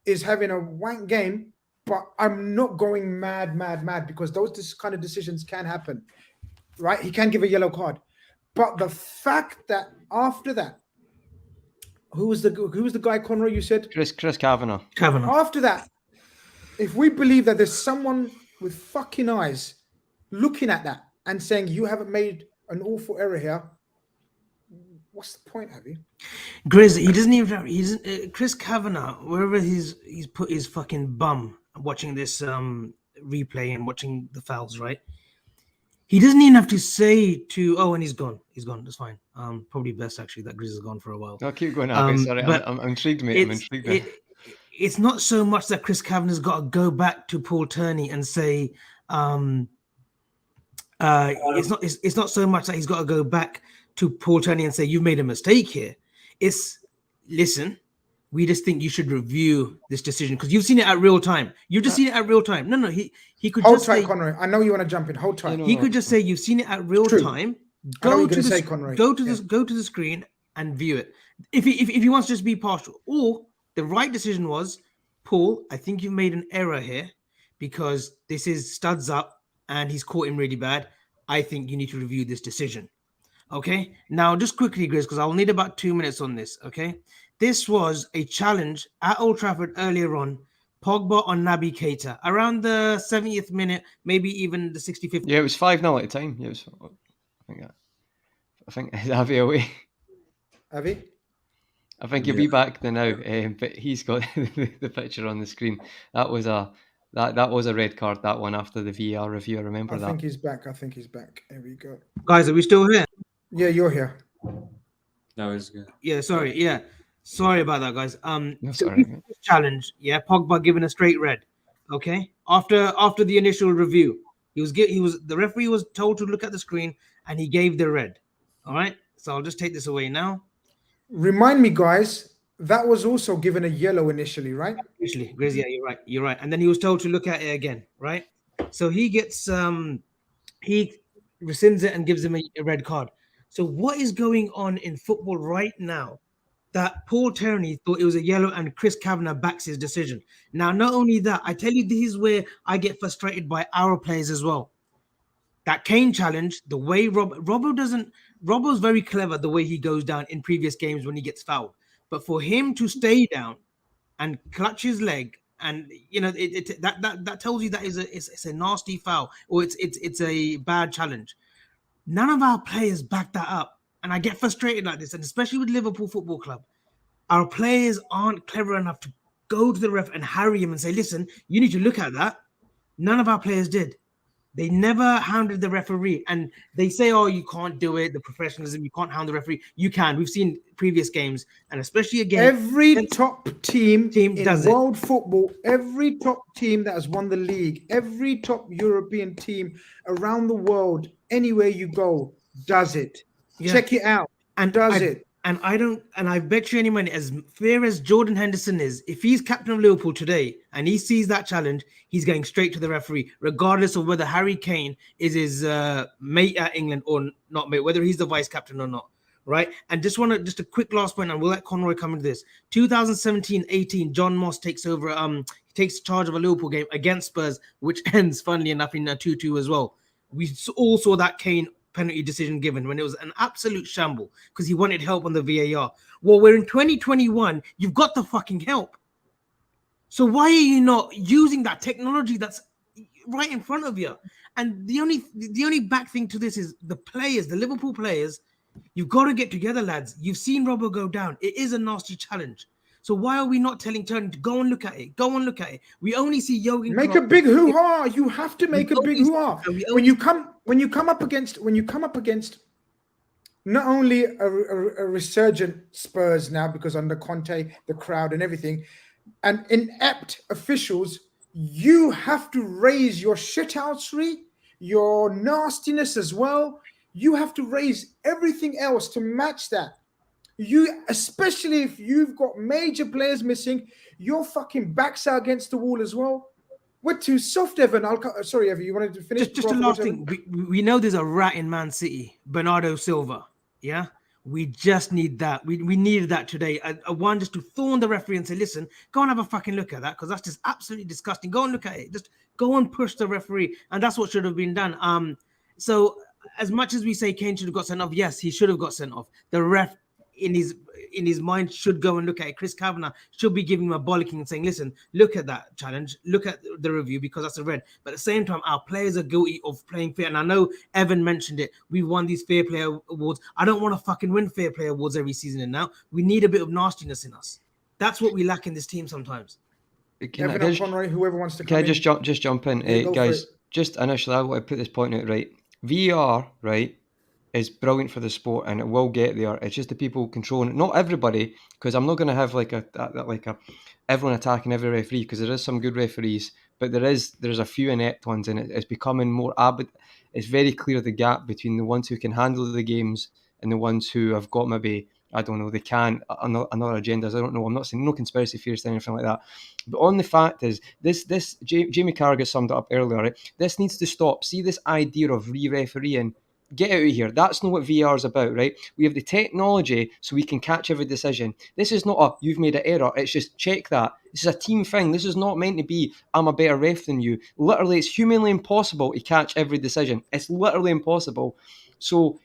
is having a wank game, but I'm not going mad because those kind of decisions can happen, right? He can give a yellow card. But the fact that after that, who was the guy, Conroy, you said? Chris Kavanagh. After that, if we believe that there's someone with fucking eyes looking at that and saying you haven't made an awful error here, what's the point, have you? Grizz, he doesn't even. He's Chris Kavanagh, wherever he's put his fucking bum watching this replay and watching the fouls, right? He doesn't even have to say to, oh, and he's gone. He's gone. That's fine. Probably best actually that Grizz is gone for a while. I'll keep going. Sorry, I'm intrigued, mate. I'm intrigued. It's not so much that Chris Kavanagh's got to go back to Paul Tiernay and say, it's not so much that he's got to go back to Paul Tiernay and say you've made a mistake here. It's listen, we just think you should review this decision because you've seen it at real time. You've just seen it at real time. No, he could hold just tight, say, Conroy. I know you want to jump in. Hold tight. He could just say you've seen it at real time. Go to the screen and view it. If he wants to just be partial, or the right decision was, Paul, I think you've made an error here because this is studs up and he's caught him really bad. I think you need to review this decision. Okay. Now, just quickly, Grizz, because I'll need about 2 minutes on this. Okay. This was a challenge at Old Trafford earlier on. Pogba on Naby Keita around the 70th minute, maybe even the 65th. Yeah, it was 5-0 at the time. Yeah, it was. I think Avi away. Avi? I think he'll be back there now, but he's got the picture on the screen. That was a red card. That one after the VAR review. I remember that. I think he's back. Here we go. Guys, are we still here? Yeah, you're here. No, it's good. Yeah, sorry. Yeah, sorry about that, guys. No, sorry. Challenge. Yeah, Pogba given a straight red. Okay, after the initial review, the referee was told to look at the screen and he gave the red. All right, so I'll just take this away now. Remind me, guys, that was also given a yellow initially, right? Initially, Grizz, yeah, you're right. And then he was told to look at it again, right? So he gets he rescinds it and gives him a red card. So what is going on in football right now that Paul Tiernay thought it was a yellow and Chris Kavanagh backs his decision? Now, not only that, I tell you, this is where I get frustrated by our players as well. That Kane challenge, the way Robbo's very clever the way he goes down in previous games when he gets fouled. But for him to stay down and clutch his leg, and you know that tells you that it's a nasty foul or it's a bad challenge. None of our players back that up, and I get frustrated like this, and especially with Liverpool Football Club, our players aren't clever enough to go to the ref and harry him and say, "Listen, you need to look at that." None of our players did. They never hounded the referee, and they say, "Oh, you can't do it. The professionalism, you can't hound the referee." You can. We've seen previous games, and especially again, every top team in does world football, every top team that has won the league, every top European team around the world, anywhere you go, does it. Yeah. Check it out and does it. And I bet you any money, as fair as Jordan Henderson is, if he's captain of Liverpool today and he sees that challenge, he's going straight to the referee, regardless of whether Harry Kane is his mate at England or not mate, whether he's the vice captain or not. Right. And just a quick last point, and we'll let Conroy come into this. 2017-18, John Moss takes over, he takes charge of a Liverpool game against Spurs, which ends, funnily enough, in a 2-2 as well. We all saw that Kane penalty decision given when it was an absolute shamble because he wanted help on the VAR. Well, we're in 2021. You've got the fucking help. So why are you not using that technology that's right in front of you? And the only back thing to this is the players, the Liverpool players. You've got to get together, lads. You've seen Robbo go down. It is a nasty challenge. So why are we not telling Tiernay to go and look at it? Go and look at it. We only see Jürgen Make Klopp. a big hoo-ha. You have to make a big hoo-ha. When you come up against not only a resurgent Spurs now, because under Conte, the crowd and everything, and inept officials, you have to raise your shithousery, your nastiness as well. You have to raise everything else to match that. You, especially if you've got major players missing, your fucking backs are against the wall as well. We're too soft, Evan. Sorry, Evan, you wanted to finish? Just a last thing. We know there's a rat in Man City, Bernardo Silva. Yeah, we just need that. We needed that today. A one just to thorn the referee and say, listen, go and have a fucking look at that because that's just absolutely disgusting. Go and look at it. Just go and push the referee, and that's what should have been done. So as much as we say Kane should have got sent off, yes, he should have got sent off. The ref in his mind should go and look at it. Chris Kavanagh should be giving him a bollocking and saying, listen, look at that challenge, look at the review because that's a red. But at the same time, our players are guilty of playing fair. And I know Evan mentioned it. We've won these fair play awards. I don't want to fucking win fair play awards every season. And now we need a bit of nastiness in us. That's what we lack in this team sometimes. Evan or Conroy, whoever wants to come in. Can I just jump in? Yeah, guys, just initially, I want to put this point out right. VAR, right, is brilliant for the sport and it will get there. It's just the people controlling it. Not everybody, because I'm not going to have like a everyone attacking every referee, because there is some good referees, but there's a few inept ones, and it's becoming more it's very clear the gap between the ones who can handle the games and the ones who have got maybe, I don't know, they can another agendas. I don't know. I'm not saying no conspiracy theories or anything like that. But on the fact is, this Jamie Carragher summed it up earlier. Right? This needs to stop. See this idea of re-refereeing. Get out of here. That's not what VR is about, right? We have the technology so we can catch every decision. This is not you've made an error. It's just check that. This is a team thing. This is not meant to be, I'm a better ref than you. Literally, it's humanly impossible to catch every decision. It's literally impossible. So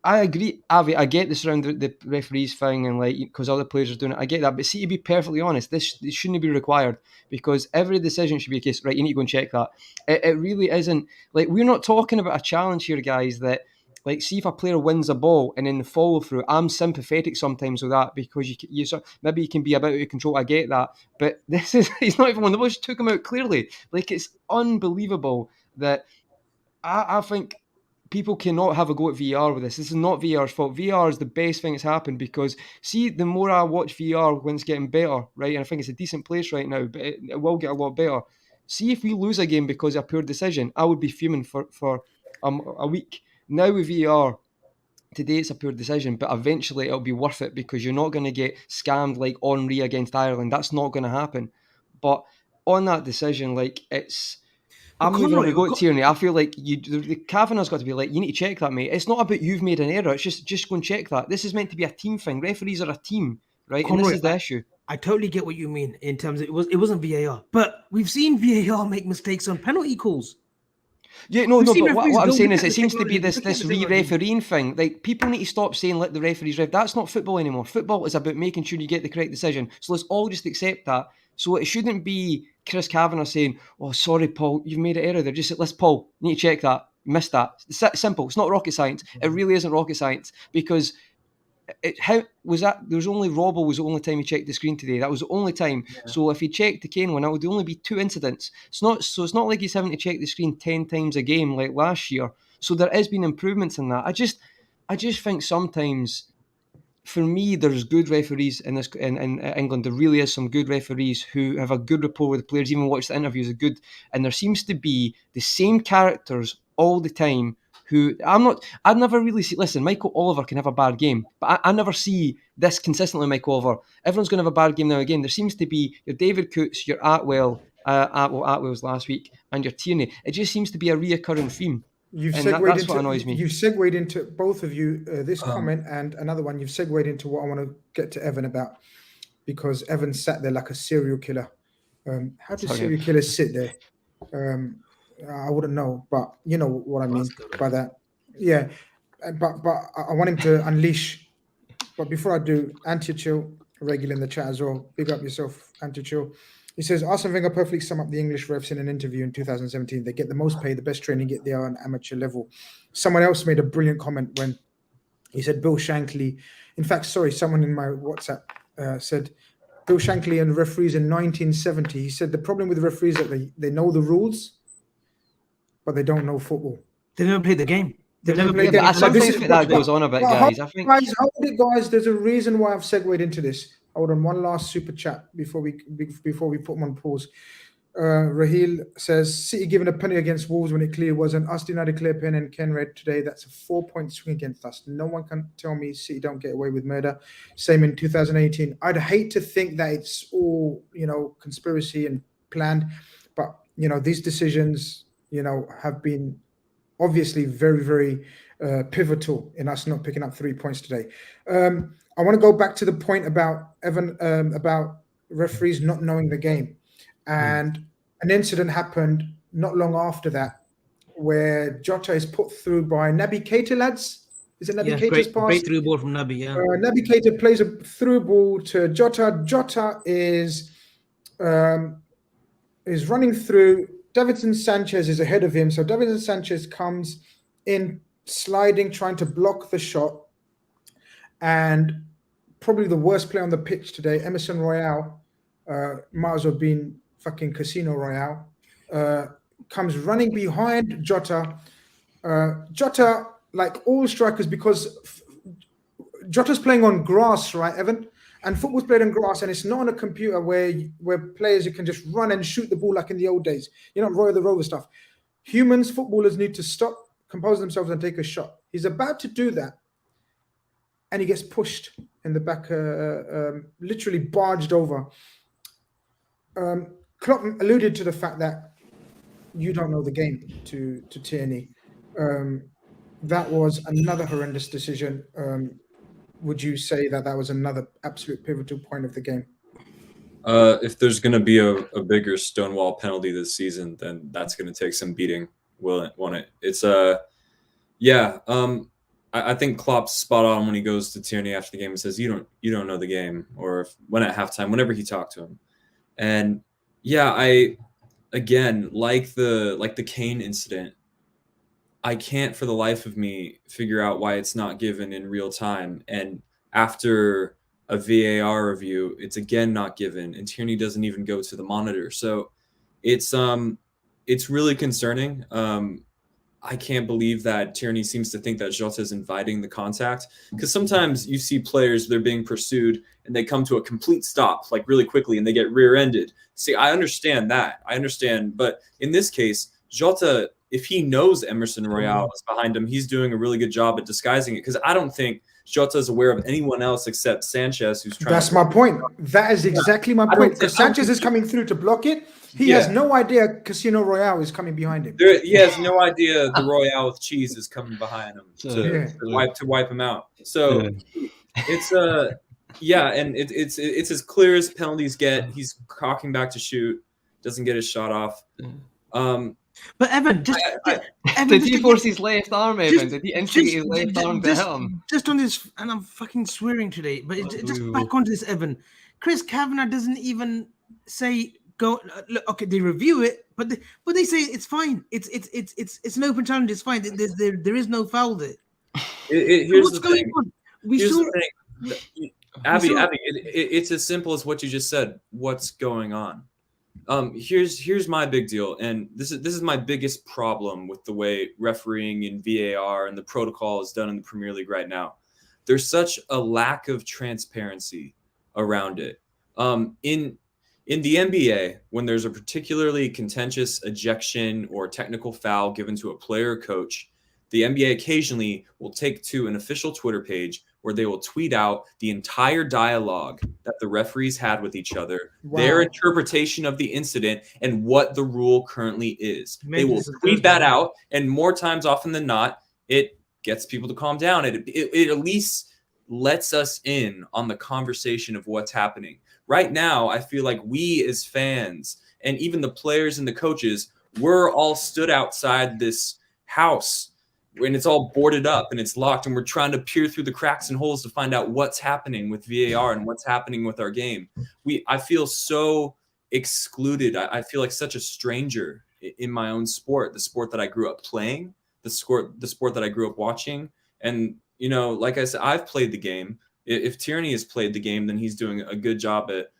I agree, Avi, I get this around the referees thing and like because other players are doing it. I get that. But see, to be perfectly honest, this shouldn't be required because every decision should be a case, right, you need to go and check that. It really isn't. Like, we're not talking about a challenge here, guys, that like, see if a player wins a ball and then the follow through. I'm sympathetic sometimes with that because you maybe you can be a bit out of control. I get that, but he's not even one. The ball just took him out clearly. Like, it's unbelievable that I think people cannot have a go at VR with this. This is not VR's fault. VR is the best thing that's happened because, see, the more I watch VR when it's getting better, right, and I think it's a decent place right now, but it will get a lot better. See, if we lose a game because of a poor decision, I would be fuming for a week. Now with VR, today it's a poor decision, but eventually it'll be worth it because you're not going to get scammed like Henry against Ireland. That's not going to happen. But on that decision, like, I'm not going to go at Tiernay. I feel like the Kavanagh's got to be like, you need to check that, mate. It's not about you've made an error. It's just go and check that. This is meant to be a team thing. Referees are a team, right? Conroy, and this is the issue. I totally get what you mean in terms of it wasn't VAR, but we've seen VAR make mistakes on penalty calls. Yeah, no, but what I'm saying is it seems to be this re-refereeing thing. Like, people need to stop saying let the referees ref. That's not football anymore. Football is about making sure you get the correct decision. So let's all just accept that. So it shouldn't be Chris Kavanagh saying, oh, sorry, Paul, you've made an error there. Just say, let's, Paul, you need to check that. You missed that. It's simple. It's not rocket science. It really isn't rocket science because how was that? There was only Robbo was the only time he checked the screen today. That was the only time. Yeah. So if he checked the Kane one, that would only be 2 incidents. It's not like he's having to check the screen 10 times a game like last year. So there has been improvements in that. I just think sometimes, for me, there's good referees in England. There really is some good referees who have a good rapport with the players. Even watch the interviews are good, and there seems to be the same characters all the time who I'd never really see. Listen, Michael Oliver can have a bad game, but I never see this consistently. Michael Oliver, everyone's going to have a bad game now again. There seems to be your David Coots, your Atwell, Atwell's last week, and your Tiernay. It just seems to be a reoccurring theme. That's what annoys me. You've segued into both of you this comment and another one. You've segued into what I want to get to Evan about, because Evan sat there like a serial killer. How do serial killers sit there? I wouldn't know, but you know what I mean by that. Yeah, but I want him to unleash. But before I do, Anti-Chill, regular in the chat as well. Big up yourself, Anti-Chill. He says, Arsene Wenger perfectly summed up the English refs in an interview in 2017. They get the most pay, the best training, yet they are on amateur level. Someone else made a brilliant comment when he said Bill Shankly. In fact, someone in my WhatsApp said Bill Shankly and referees in 1970. He said the problem with referees is that they know the rules, but they don't know football. They never played the game. They've never played the game. I think that goes on a bit, guys. I think, guys, there's a reason why I've segued into this. Hold on, one last super chat before we put them on pause. Raheel says, City given a penalty against Wolves when it clearly wasn't. Us denied a clear pen and Ken read today. That's a 4-point swing against us. No one can tell me City don't get away with murder. Same in 2018. I'd hate to think that it's all, conspiracy and planned. But, these decisions, have been obviously very, very pivotal in us not picking up 3 points today. I want to go back to the point about Evan, about referees not knowing the game. And an incident happened not long after that where Jota is put through by Naby Keita, lads. Is it Naby Keita's pass? Great through ball from Naby, yeah. Naby Keita plays a through ball to Jota. Jota is running through. Davinson Sanchez is ahead of him. So Davinson Sanchez comes in sliding, trying to block the shot. And probably the worst player on the pitch today, Emerson Royale, might as well have been fucking Casino Royale, comes running behind Jota. Jota, like all strikers, because Jota's playing on grass, right, Evan? And football's played on grass, and it's not on a computer where players, you can just run and shoot the ball like in the old days. You're not Roy the Rover stuff. Humans, footballers need to stop, compose themselves, and take a shot. He's about to do that, and he gets pushed in the back, literally barged over. Klopp alluded to the fact that you don't know the game to Tiernay. That was another horrendous decision. Would you say that was another absolute pivotal point of the game? If there's going to be a bigger Stonewall penalty this season, then that's going to take some beating, won't it? It's I think Klopp's spot on when he goes to Tiernay after the game and says, you don't know the game, or when at halftime, whenever he talked to him. And I again, like the Kane incident, I can't for the life of me figure out why it's not given in real time. And after a VAR review, it's again not given, and Tiernay doesn't even go to the monitor. So it's really concerning. I can't believe that Tiernay seems to think that Jota is inviting the contact, because sometimes you see players, they're being pursued and they come to a complete stop like really quickly and they get rear-ended. See, I understand that. But in this case, Jota, if he knows Emerson Royale is behind him, he's doing a really good job at disguising it, because I don't think Jota is aware of anyone else except Sanchez who's trying. That's my point. That is exactly my point. Because Sanchez is coming through to block it. He has no idea Casino Royale is coming behind him. He has no idea the Royale with cheese is coming behind him to wipe him out. So it's and it's as clear as penalties get. He's cocking back to shoot, doesn't get his shot off. But Evan, did he force his left arm, Evan? Did he instigate his left arm to hit him? Just on this, and I'm fucking swearing today, but just back onto this, Evan. Chris Kavanagh doesn't even say go. Look, okay, they review it, but they say it's fine. It's an open challenge. It's fine. There is no foul there. What's going on? Abby, it's as simple as what you just said. What's going on? Here's my big deal, and this is my biggest problem with the way refereeing and VAR and the protocol is done in the Premier League right now. There's such a lack of transparency around it. In the NBA, when there's a particularly contentious ejection or technical foul given to a player or coach, the NBA occasionally will take to an official Twitter page where they will tweet out the entire dialogue that the referees had with each other, their interpretation of the incident, and what the rule currently is. They will tweet that out, and more times often than not, it gets people to calm down. It at least lets us in on the conversation of what's happening. Right now, I feel like we as fans, and even the players and the coaches, we're all stood outside this house when it's all boarded up and it's locked, and we're trying to peer through the cracks and holes to find out what's happening with VAR and what's happening with our game. I feel so excluded. I feel like such a stranger in my own sport, the sport that I grew up playing, the sport that I grew up watching. And, you know, like I said, I've played the game. If Tiernay has played the game, then he's doing a good job at,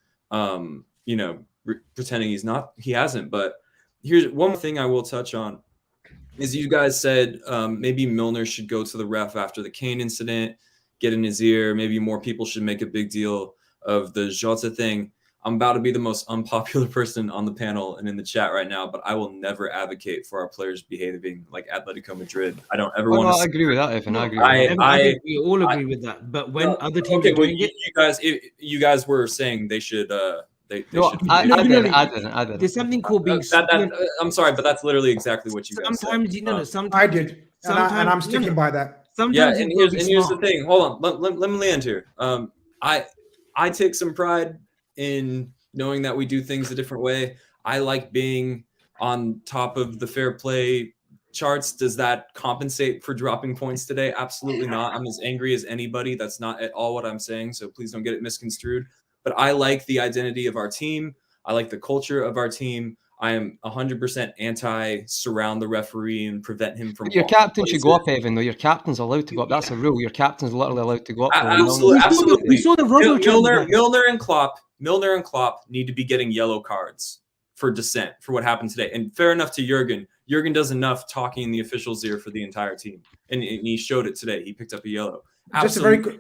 you know, pretending he hasn't. But here's one more thing I will touch on. As you guys said, maybe Milner should go to the ref after the Kane incident, get in his ear. Maybe more people should make a big deal of the Jota thing. I'm about to be the most unpopular person on the panel and in the chat right now, but I will never advocate for our players behaving like Atletico Madrid. I don't ever want to. I agree with that, Evan. I agree with that. I think we all agree with that. But when other teams are doing it, you guys were saying they should. I didn't. There's something called being. I'm sorry, but that's literally exactly what you guys said. Sometimes I did, and I'm sticking by that. Sometimes and here's the thing. Hold on, let me land here. I take some pride in knowing that we do things a different way. I like being on top of the fair play charts. Does that compensate for dropping points today? Absolutely not. I'm as angry as anybody. That's not at all what I'm saying, so please don't get it misconstrued. But I like the identity of our team. I like the culture of our team. I am 100% anti-surround the referee and prevent him from. Your captain should go up, Evan. Though your captain's allowed to go up. That's a rule. Your captain's literally allowed to go up. Absolutely. We saw the Milner and Klopp need to be getting yellow cards for dissent for what happened today. And fair enough to Jurgen. Jurgen does enough talking in the official's ear for the entire team, and he showed it today. He picked up a yellow. Absolutely. Just a very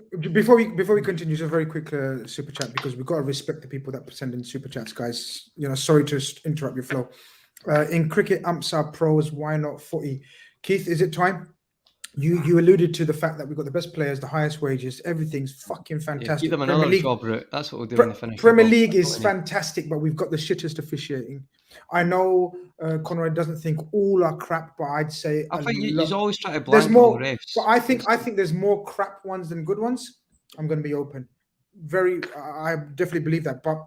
quick, before we continue, just a very quick super chat, because we've got to respect the people that send in super chats, guys. You know, sorry to interrupt your flow. In cricket, umps are pros. Why not footy? Keith, is it time? You alluded to the fact that we've got the best players, the highest wages, everything's fucking fantastic. Give them another job route. That's what we'll do in the finish. Premier League is fantastic, but we've got the shittest officiating. I know Conrad doesn't think all are crap, but I'd say I think you always try to there's blank more. the refs. But I think there's more crap ones than good ones. I'm going to be open. I definitely believe that. But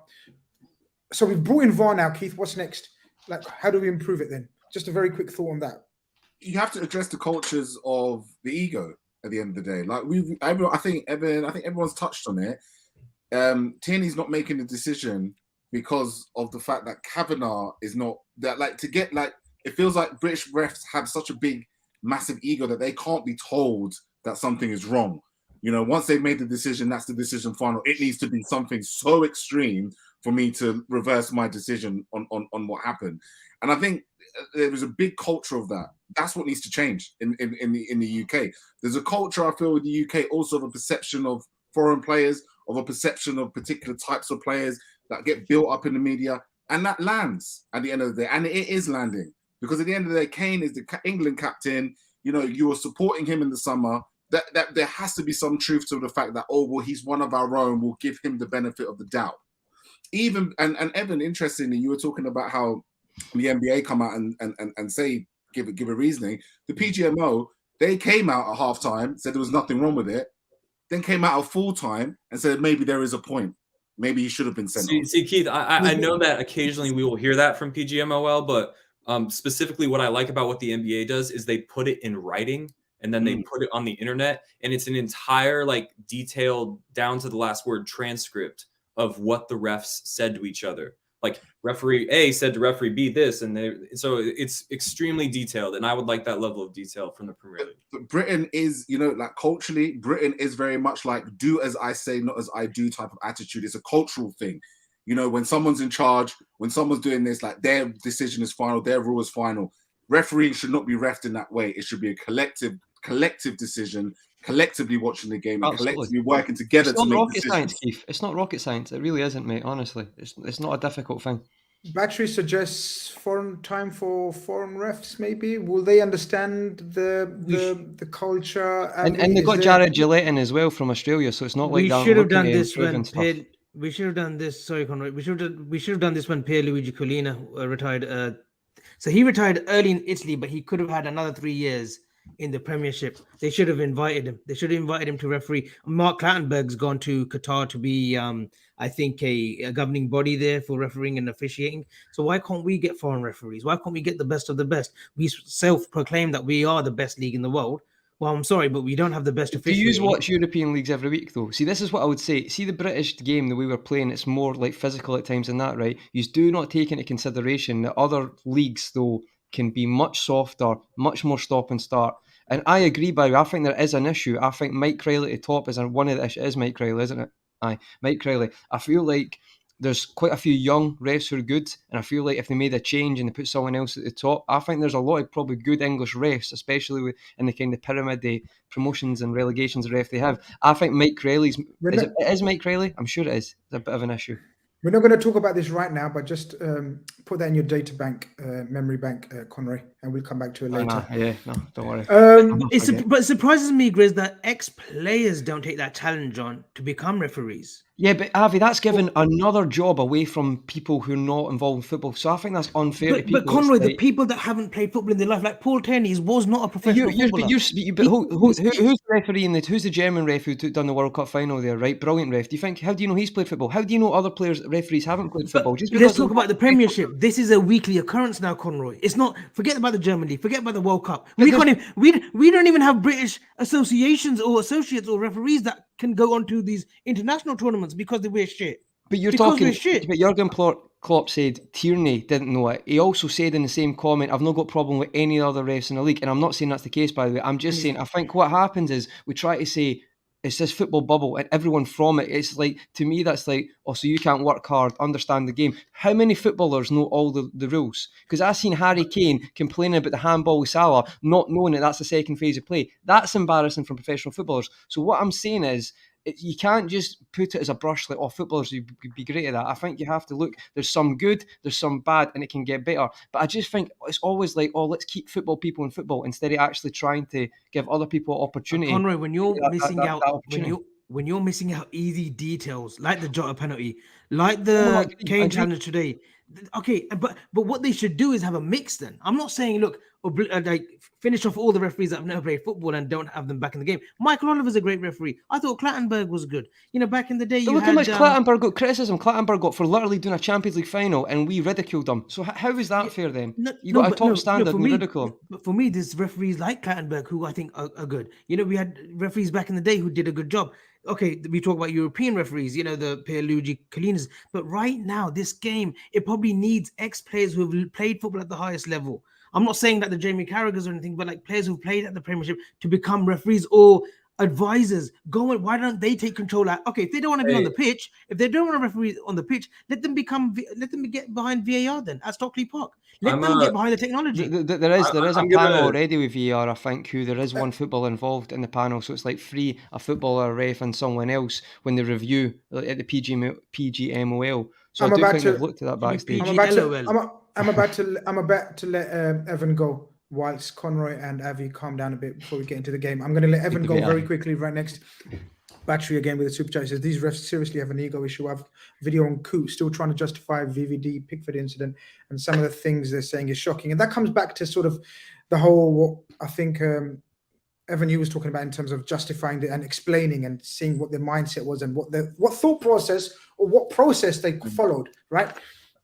so we've brought in VAR now, Keith. What's next? Like, how do we improve it then? Just a very quick thought on that. You have to address the cultures of the ego at the end of the day. Like I think everyone's touched on it. Tiernay's not making the decision because of the fact that Kavanagh is not that. Like, to get, like, it feels like British refs have such a big, massive ego that they can't be told that something is wrong. You know, once they've made the decision, that's the decision final. It needs to be something so extreme for me to reverse my decision on what happened. And I think there was a big culture of that. That's what needs to change in the UK. There's a culture, I feel, in the UK also of a perception of foreign players, of a perception of particular types of players that get built up in the media, and that lands at the end of the day. And it is landing, because at the end of the day, Kane is the England captain. You know, you were supporting him in the summer. That there has to be some truth to the fact that, oh, well, he's one of our own. We'll give him the benefit of the doubt. Even and Evan, interestingly, you were talking about how the NBA come out and say give a reasoning. The PGMO, they came out at halftime, said there was nothing wrong with it, then came out at full time and said maybe there is a point. Maybe he should have been sent off. See, Keith, I know that occasionally we will hear that from PGMOL, but specifically what I like about what the NBA does is they put it in writing and then they put it on the internet, and it's an entire, like, detailed down to the last word transcript of what the refs said to each other. Like, referee A said to referee B this, and so it's extremely detailed, and I would like that level of detail from the Premier League. But Britain is, you know, like, culturally, Britain is very much like do as I say, not as I do type of attitude. It's a cultural thing. You know, when someone's in charge, when someone's doing this, like, their decision is final, their rule is final. Refereeing should not be refed in that way. It should be a collective decision, collectively watching the game, and collectively working together to make decisions. Science, Keith. It's not rocket science. It really isn't, mate. Honestly, it's not a difficult thing. Battery suggests foreign time for foreign refs. Maybe will they understand the culture? And Avi, they is got there? Jared Gillette in as well from Australia, so it's not like We they're should have looking done to this improve when and stuff. We should have done this. Sorry, Conroy. We should have done this when Pierluigi Collina retired. So he retired early in Italy, but he could have had another 3 years in the Premiership. They should have invited him. They should have invited him to referee. Mark Clattenburg's gone to Qatar to be, I think, a governing body there for refereeing and officiating. So why can't we get foreign referees? Why can't we get the best of the best? We self-proclaim that we are the best league in the world. Well, I'm sorry, but we don't have the best Do you officiating. watch European leagues every week though? See, this is what I would say. See the British game, the way we're playing, it's more like physical at times than that, right? You do not take into consideration that other leagues though can be much softer, much more stop and start. And I agree, by the way, I think there is an issue. I think Mike Riley at the top is one of the issues. Is Mike Riley, isn't it? Aye, Mike Riley. I feel like there's quite a few young refs who are good, and I feel like if they made a change and they put someone else at the top, I think there's a lot of probably good English refs, especially in the kind of pyramid promotions and relegations ref they have. I think Mike Riley's We're is not, it is Mike Riley? I'm sure it is. It's a bit of an issue. we're not going to talk about this right now, but just put that in your data bank, memory bank, Conroy, and we'll come back to it later. No, don't worry. But it surprises me, Grizz, that ex-players don't take that challenge on to become referees. Yeah, but Avi, that's given another job away from people who are not involved in football. So I think that's unfair to people. But Conroy, It's the like- people that haven't played football in their life, like Paul Tiernay, was not a professional footballer. who's the referee in who's the German ref who done the World Cup final there, right? Brilliant ref. How do you know he's played football? How do you know other referees haven't played football? Just because Let's talk about the Premiership. This is a weekly occurrence now, Conroy. It's not. Forget about the German League. Forget about the World Cup. We don't even have British associations or associates or referees that can go onto these international tournaments because they wear shit. But you're Because talking. we're shit. But Jurgen Klopp said Tiernay didn't know it. He also said in the same comment, "I've not got a problem with any other refs in the league," and I'm not saying that's the case, by the way. I'm just saying I think what happens is we try to say it's this football bubble and everyone from it. It's like, to me, that's like, oh, so you can't work hard, understand the game. How many footballers know all the rules? Because I've seen Harry Kane complaining about the handball with Salah, not knowing that that's the second phase of play. That's embarrassing from professional footballers. So what I'm saying is, you can't just put it as a brush like, oh, footballers would be great at that. I think you have to look, there's some good, there's some bad, and it can get better. But I just think it's always like, oh, let's keep football people in football instead of actually trying to give other people opportunity. Conroy, when you're missing out, opportunity. when you're missing out easy details like the Jota penalty, like the Kane challenge today. Okay, but what they should do is have a mix. Then I'm not saying look, like finish off all the referees that have never played football and don't have them back in the game. Michael Oliver's a great referee. I thought Clattenburg was good. You know, back in the day, Look how much Clattenburg got criticism. Clattenburg got for literally doing a Champions League final, and we ridiculed him. So how is that fair then? You got a top standard and ridicule him. But for me, there's referees like Clattenburg who I think are good. You know, we had referees back in the day who did a good job. Okay, we talk about European referees, you know, the Pierluigi Collinas. But right now, this game, it probably needs ex-players who have played football at the highest level. I'm not saying that the Jamie Carragher's or anything, but like players who've played at the Premiership to become referees or advisors. Why don't they take control? Okay, if they don't want to be on the pitch, if they don't want to referee on the pitch, let them get behind VAR then at Stockley Park. Let them get behind the technology. There is a panel already with VAR, I think, there is one footballer involved in the panel, so it's like a footballer, a ref, and someone else when they review at the PGMOL. So I do think they've looked at that backstage. I'm about to let Evan go whilst Conroy and Avi calm down a bit before we get into the game. I'm going to let Evan go very quickly right next. Battery again with the super chat. He says these refs seriously have an ego issue. I have video on Coot still trying to justify VVD Pickford incident, and some of the things they're saying is shocking. And that comes back to sort of the whole, what I think Evan, you was talking about in terms of justifying and explaining and seeing what their mindset was and what thought process or what process they followed, right?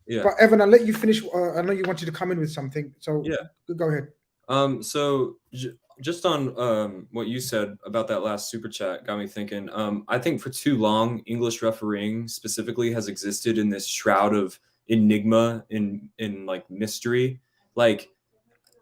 Yeah. But Evan, I'll let you finish. I know you wanted to come in with something, so yeah, go ahead. So just on what you said about that last super chat got me thinking. I think for too long, English refereeing specifically has existed in this shroud of enigma, in like mystery. Like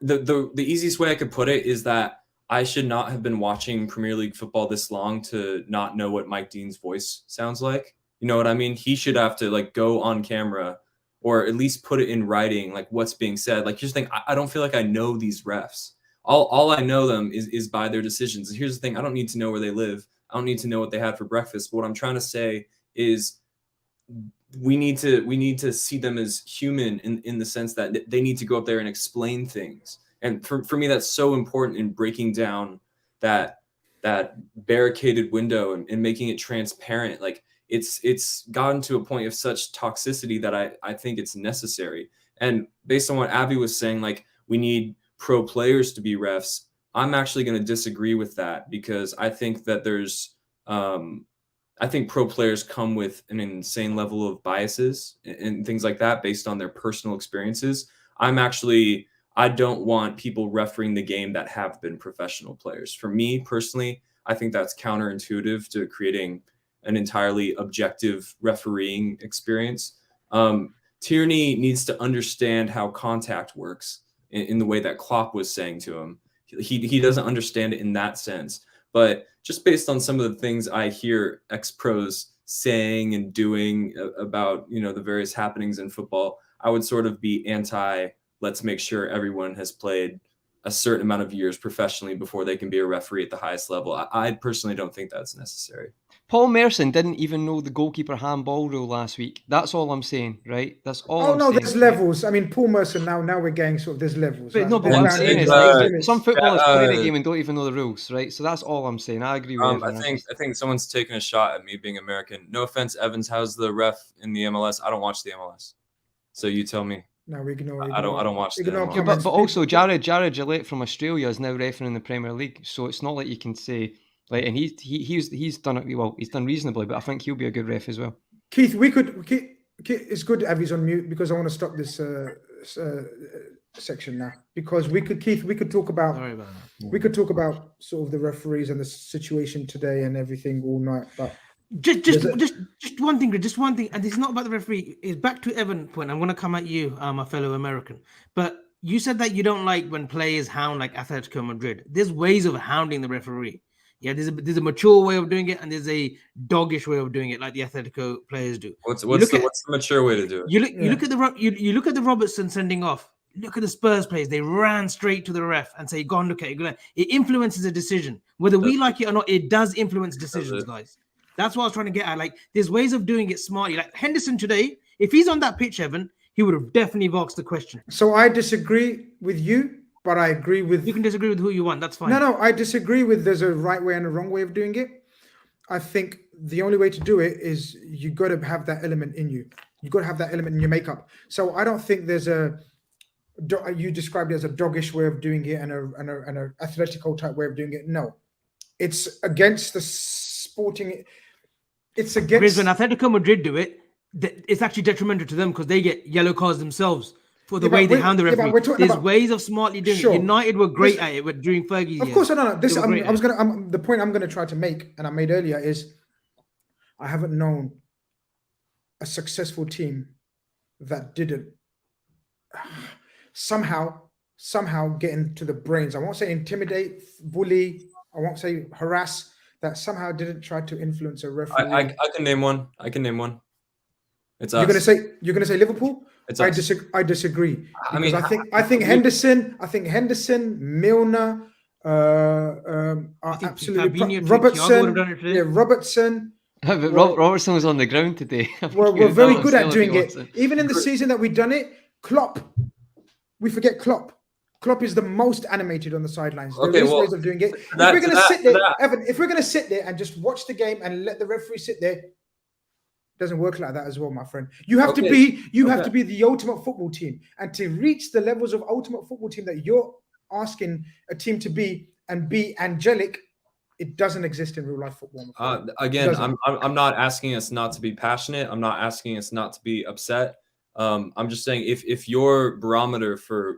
the easiest way I could put it is that I should not have been watching Premier League football this long to not know what Mike Dean's voice sounds like. You know what I mean? He should have to like go on camera or at least put it in writing, like what's being said. Like, here's the thing, I don't feel like I know these refs. All I know them is by their decisions. And here's the thing, I don't need to know where they live. I don't need to know what they had for breakfast. But what I'm trying to say is we need to see them as human in the sense that they need to go up there and explain things. And for me, that's so important in breaking down that barricaded window and making it transparent. Like it's gotten to a point of such toxicity that I think it's necessary. And based on what Abby was saying, like we need pro players to be refs. I'm actually going to disagree with that because I think that there's I think pro players come with an insane level of biases and things like that based on their personal experiences. I don't want people refereeing the game that have been professional players. For me personally, I think that's counterintuitive to creating an entirely objective refereeing experience. Tiernay needs to understand how contact works in the way that Klopp was saying to him. He doesn't understand it in that sense. But just based on some of the things I hear ex-pros saying and doing about, the various happenings in football, I would sort of be anti, let's make sure everyone has played a certain amount of years professionally before they can be a referee at the highest level. I personally don't think that's necessary. Paul Merson didn't even know the goalkeeper handball rule last week. That's all I'm saying, right? That's all I'm saying. There's levels. I mean, Paul Merson, now we're getting sort of, there's levels. But Right? no, but what I'm saying is some footballers play the game and don't even know the rules, right? So that's all I'm saying. I agree with I think someone's taking a shot at me being American. No offense, Evans, how's the ref in the MLS? I don't watch the MLS. So you tell me. No, we ignore. I don't watch the MLS. Yeah, but also Jared Gillette from Australia is now refereeing in the Premier League, so it's not like you can say like, and he's done it well. He's done reasonably, but I think he'll be a good ref as well. Keith, it's good Abby's on mute because I want to stop this section now because we could talk about sort of the referees and the situation today and everything all night, but. Just one thing, and this is not about the referee. It's back to Evan's point. I'm going to come at you, my fellow American. But you said that you don't like when players hound like Atletico Madrid. There's ways of hounding the referee. Yeah, there's a mature way of doing it, and there's a doggish way of doing it, like the Atletico players do. What's the mature way to do it? You look at the Robertson sending off. Look at the Spurs players. They ran straight to the ref and say, "Go on, look at it." It influences a decision, whether we like it or not. It does influence decisions, guys. That's what I was trying to get at. Like, there's ways of doing it smartly. Like Henderson today, if he's on that pitch, Evan, he would have definitely asked the question. So I disagree with you, but I agree with... You can disagree with who you want. That's fine. No, I disagree with there's a right way and a wrong way of doing it. I think the only way to do it is you got to have that element in you. You got to have that element in your makeup. So I don't think there's you described it as a doggish way of doing it and a Atletico type way of doing it. No, it's against the sporting... It's against... Whereas when Atletico Madrid do it, it's actually detrimental to them because they get yellow cards themselves for the way they hound the referee. There's ways of smartly doing it. United were great at it during Fergie's years. Of course, no. The point I'm going to try to make, and I made earlier, is I haven't known a successful team that didn't somehow get into the brains. I won't say intimidate, bully. I won't say harass. That somehow didn't try to influence a referee. I can name one. It's us. You're gonna say Liverpool? It's I us. I disagree. I think Henderson, Milner, absolutely Robertson. Yeah, Robertson. Robertson was on the ground today. We're very good at doing it. Even in the season that we've done it, Klopp. We forget Klopp. Klopp is the most animated on the sidelines. There is ways of doing it. If we're going to sit there, Evan, if we're going to sit there and just watch the game and let the referee sit there, it doesn't work like that as well, my friend. You have to be the ultimate football team, and to reach the levels of ultimate football team that you're asking a team to be and be angelic, it doesn't exist in real life football. Again, I'm not asking us not to be passionate. I'm not asking us not to be upset. I'm just saying if your barometer for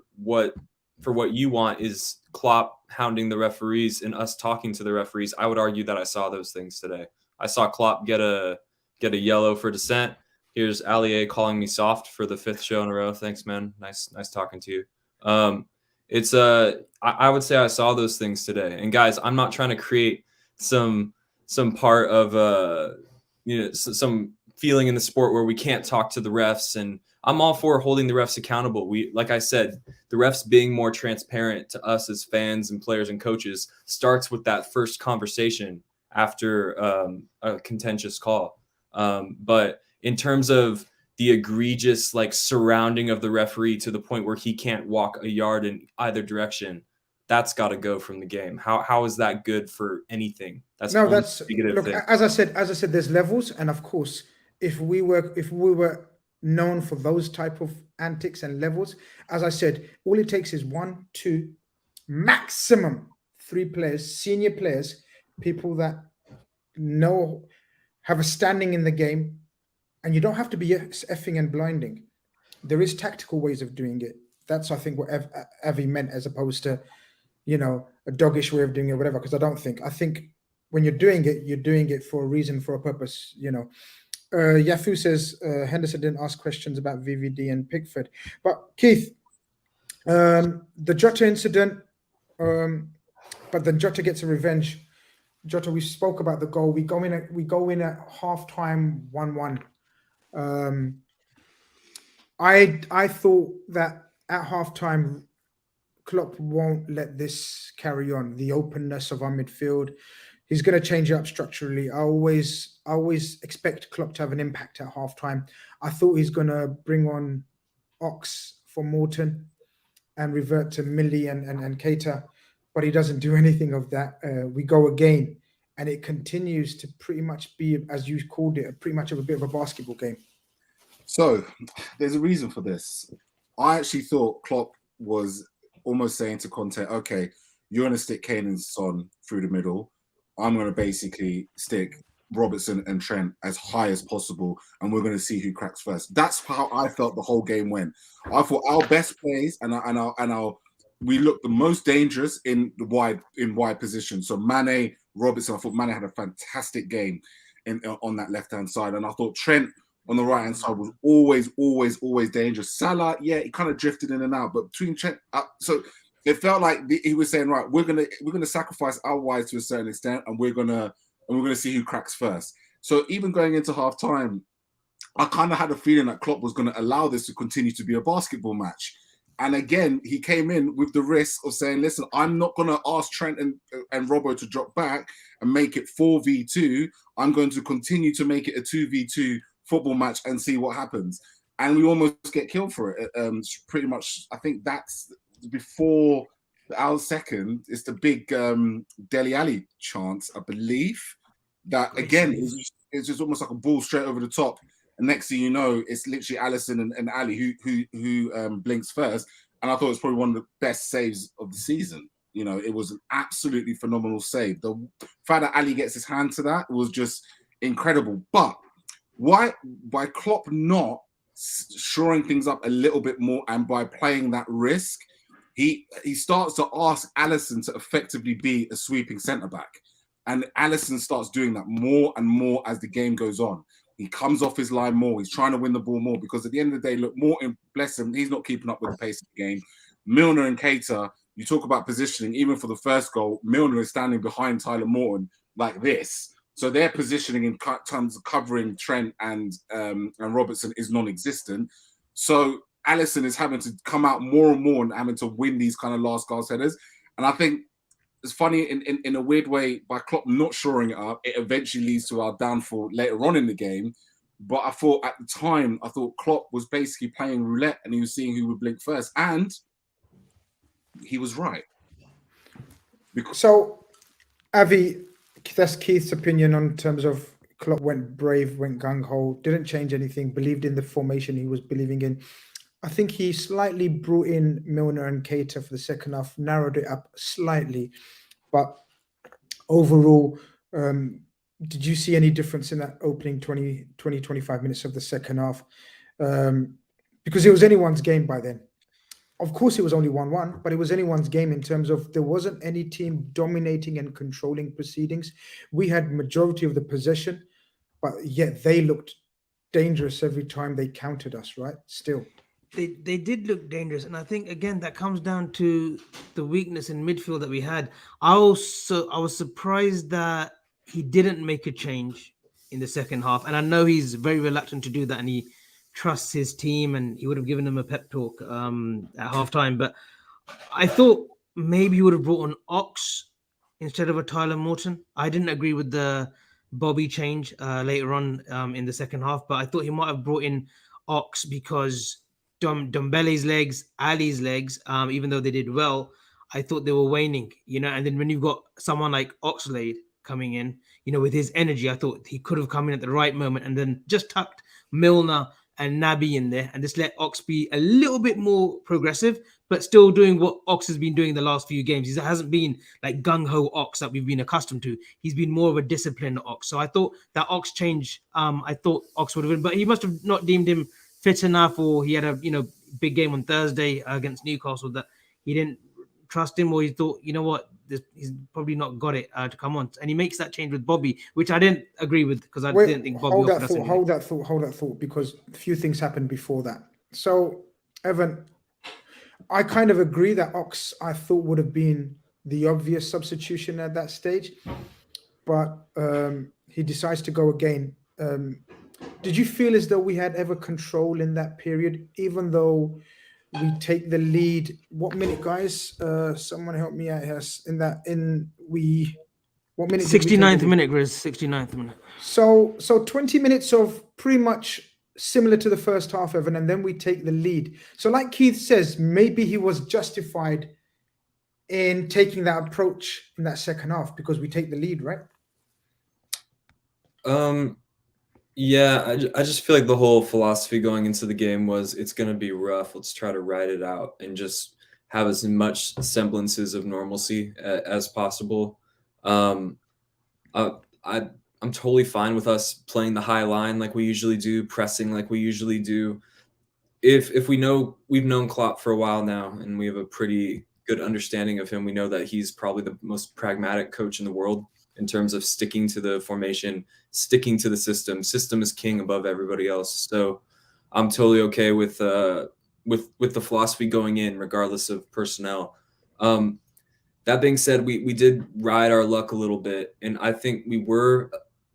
what you want is Klopp hounding the referees and us talking to the referees, I would argue that I saw those things today. I saw Klopp get a yellow for dissent. Here's Allier calling me soft for the 5th show in a row. Thanks, man. Nice talking to you. I would say I saw those things today. And guys, I'm not trying to create some part of some feeling in the sport where we can't talk to the refs, and I'm all for holding the refs accountable. Like I said, the refs being more transparent to us as fans and players and coaches starts with that first conversation after a contentious call. But in terms of the egregious like surrounding of the referee to the point where he can't walk a yard in either direction, that's got to go from the game. How is that good for anything? That's No, only that's a negative look. thing. As I said, there's levels, and of course, if we were known for those type of antics and levels, as I said, all it takes is 1, 2, maximum 3 players, senior players, people that have a standing in the game, and you don't have to be effing and blinding. There is tactical ways of doing it. That's, I think, what Avi meant, as opposed to, a doggish way of doing it, whatever. Because I think when you're doing it for a reason, for a purpose. Yafu says Henderson didn't ask questions about VVD and Pickford, but Keith, the Jota incident, but then Jota gets a revenge. Jota, we spoke about the goal. We go in at halftime 1-1. I thought that at halftime, Klopp won't let this carry on. The openness of our midfield, he's going to change it up structurally. I always expect Klopp to have an impact at halftime. I thought he's going to bring on Ox for Morton and revert to Millie and Keita, but he doesn't do anything of that. We go again, and it continues to pretty much be, as you called it, pretty much of a bit of a basketball game. So there's a reason for this. I actually thought Klopp was almost saying to Conte, okay, you're going to stick Kane and Son through the middle. I'm going to basically stick Robertson and Trent as high as possible, and we're going to see who cracks first. That's how I felt the whole game went. I thought our best plays we looked the most dangerous in wide position. So Mane, Robertson, I thought Mane had a fantastic game on that left-hand side, and I thought Trent on the right-hand side was always dangerous. Salah, yeah, he kind of drifted in and out, but between Trent, so it felt like he was saying, right, we're gonna sacrifice our wides to a certain extent, and we're gonna see who cracks first. So even going into half time, I kind of had a feeling that Klopp was going to allow this to continue to be a basketball match. And again, he came in with the risk of saying, listen, I'm not going to ask Trent and Robbo to drop back and make it 4v2. I'm going to continue to make it a 2v2 football match and see what happens. And we almost get killed for it. Pretty much, I think that's before our second. It's the big Dele Alli chance, I believe. That, again, it's just almost like a ball straight over the top. And next thing you know, it's literally Alisson and Ali who blinks first. And I thought it was probably one of the best saves of the season. It was an absolutely phenomenal save. The fact that Ali gets his hand to that was just incredible. But why Klopp not shoring things up a little bit more, and by playing that risk, he starts to ask Alisson to effectively be a sweeping centre-back. And Alisson starts doing that more and more as the game goes on. He comes off his line more. He's trying to win the ball more, because at the end of the day, look, Morton, bless him, he's not keeping up with the pace of the game. Milner and Keita, you talk about positioning, even for the first goal, Milner is standing behind Tyler Morton like this. So their positioning in terms of covering Trent and Robertson is non-existent. So Alisson is having to come out more and more and having to win these kind of last gasp headers. And I think it's funny, in a weird way, by Klopp not shoring it up, it eventually leads to our downfall later on in the game. But I thought at the time, Klopp was basically playing roulette, and he was seeing who would blink first. And he was right. So, Avi, that's Keith's opinion on terms of Klopp went brave, went gung-ho, didn't change anything, believed in the formation he was believing in. I think he slightly brought in Milner and Keita for the second half, narrowed it up slightly. But overall, did you see any difference in that opening 25 minutes of the second half? Because it was anyone's game by then. Of course, it was only 1-1, but it was anyone's game in terms of there wasn't any team dominating and controlling proceedings. We had majority of the possession, but yet they looked dangerous every time they countered us, right? Still. They did look dangerous, and I think again that comes down to the weakness in midfield that we had. I was surprised that he didn't make a change in the second half, and I know he's very reluctant to do that, and he trusts his team, and he would have given them a pep talk at halftime. But I thought maybe he would have brought on Ox instead of a Tyler Morton. I didn't agree with the Bobby change later on in the second half, but I thought he might have brought in Ox because Dombele's legs, Ali's legs, even though they did well, I thought they were waning, and then when you've got someone like Oxlade coming in, with his energy, I thought he could have come in at the right moment and then just tucked Milner and Naby in there and just let Ox be a little bit more progressive, but still doing what Ox has been doing the last few games. He hasn't been like gung-ho Ox that we've been accustomed to. He's been more of a disciplined Ox. So I thought that Ox change, I thought Ox would have been, but he must have not deemed him fit enough, or he had a big game on Thursday against Newcastle that he didn't trust him, or he thought, what, he's probably not got it to come on. And he makes that change with Bobby, which I didn't agree with because I didn't think Bobby hold that thought, because a few things happened before that. So, Evan, I kind of agree that Ox, I thought, would have been the obvious substitution at that stage, but he decides to go again. Did you feel as though we had ever control in that period, even though we take the lead? What minute, guys? Someone help me out here. What minute? 69th minute, Grizz. 69th minute. So 20 minutes of pretty much similar to the first half, Evan, and then we take the lead. So like Keith says, maybe he was justified in taking that approach in that second half because we take the lead, right? Yeah, I just feel like the whole philosophy going into the game was it's going to be rough. Let's try to ride it out and just have as much semblances of normalcy as possible. I'm totally fine with us playing the high line like we usually do, pressing like we usually do. If we know, we've known Klopp for a while now, and we have a pretty good understanding of him. We know that he's probably the most pragmatic coach in the world in terms of sticking to the formation, sticking to the system. System is king above everybody else. So I'm totally okay with the philosophy going in, regardless of personnel. That being said, we did ride our luck a little bit, and I think we were,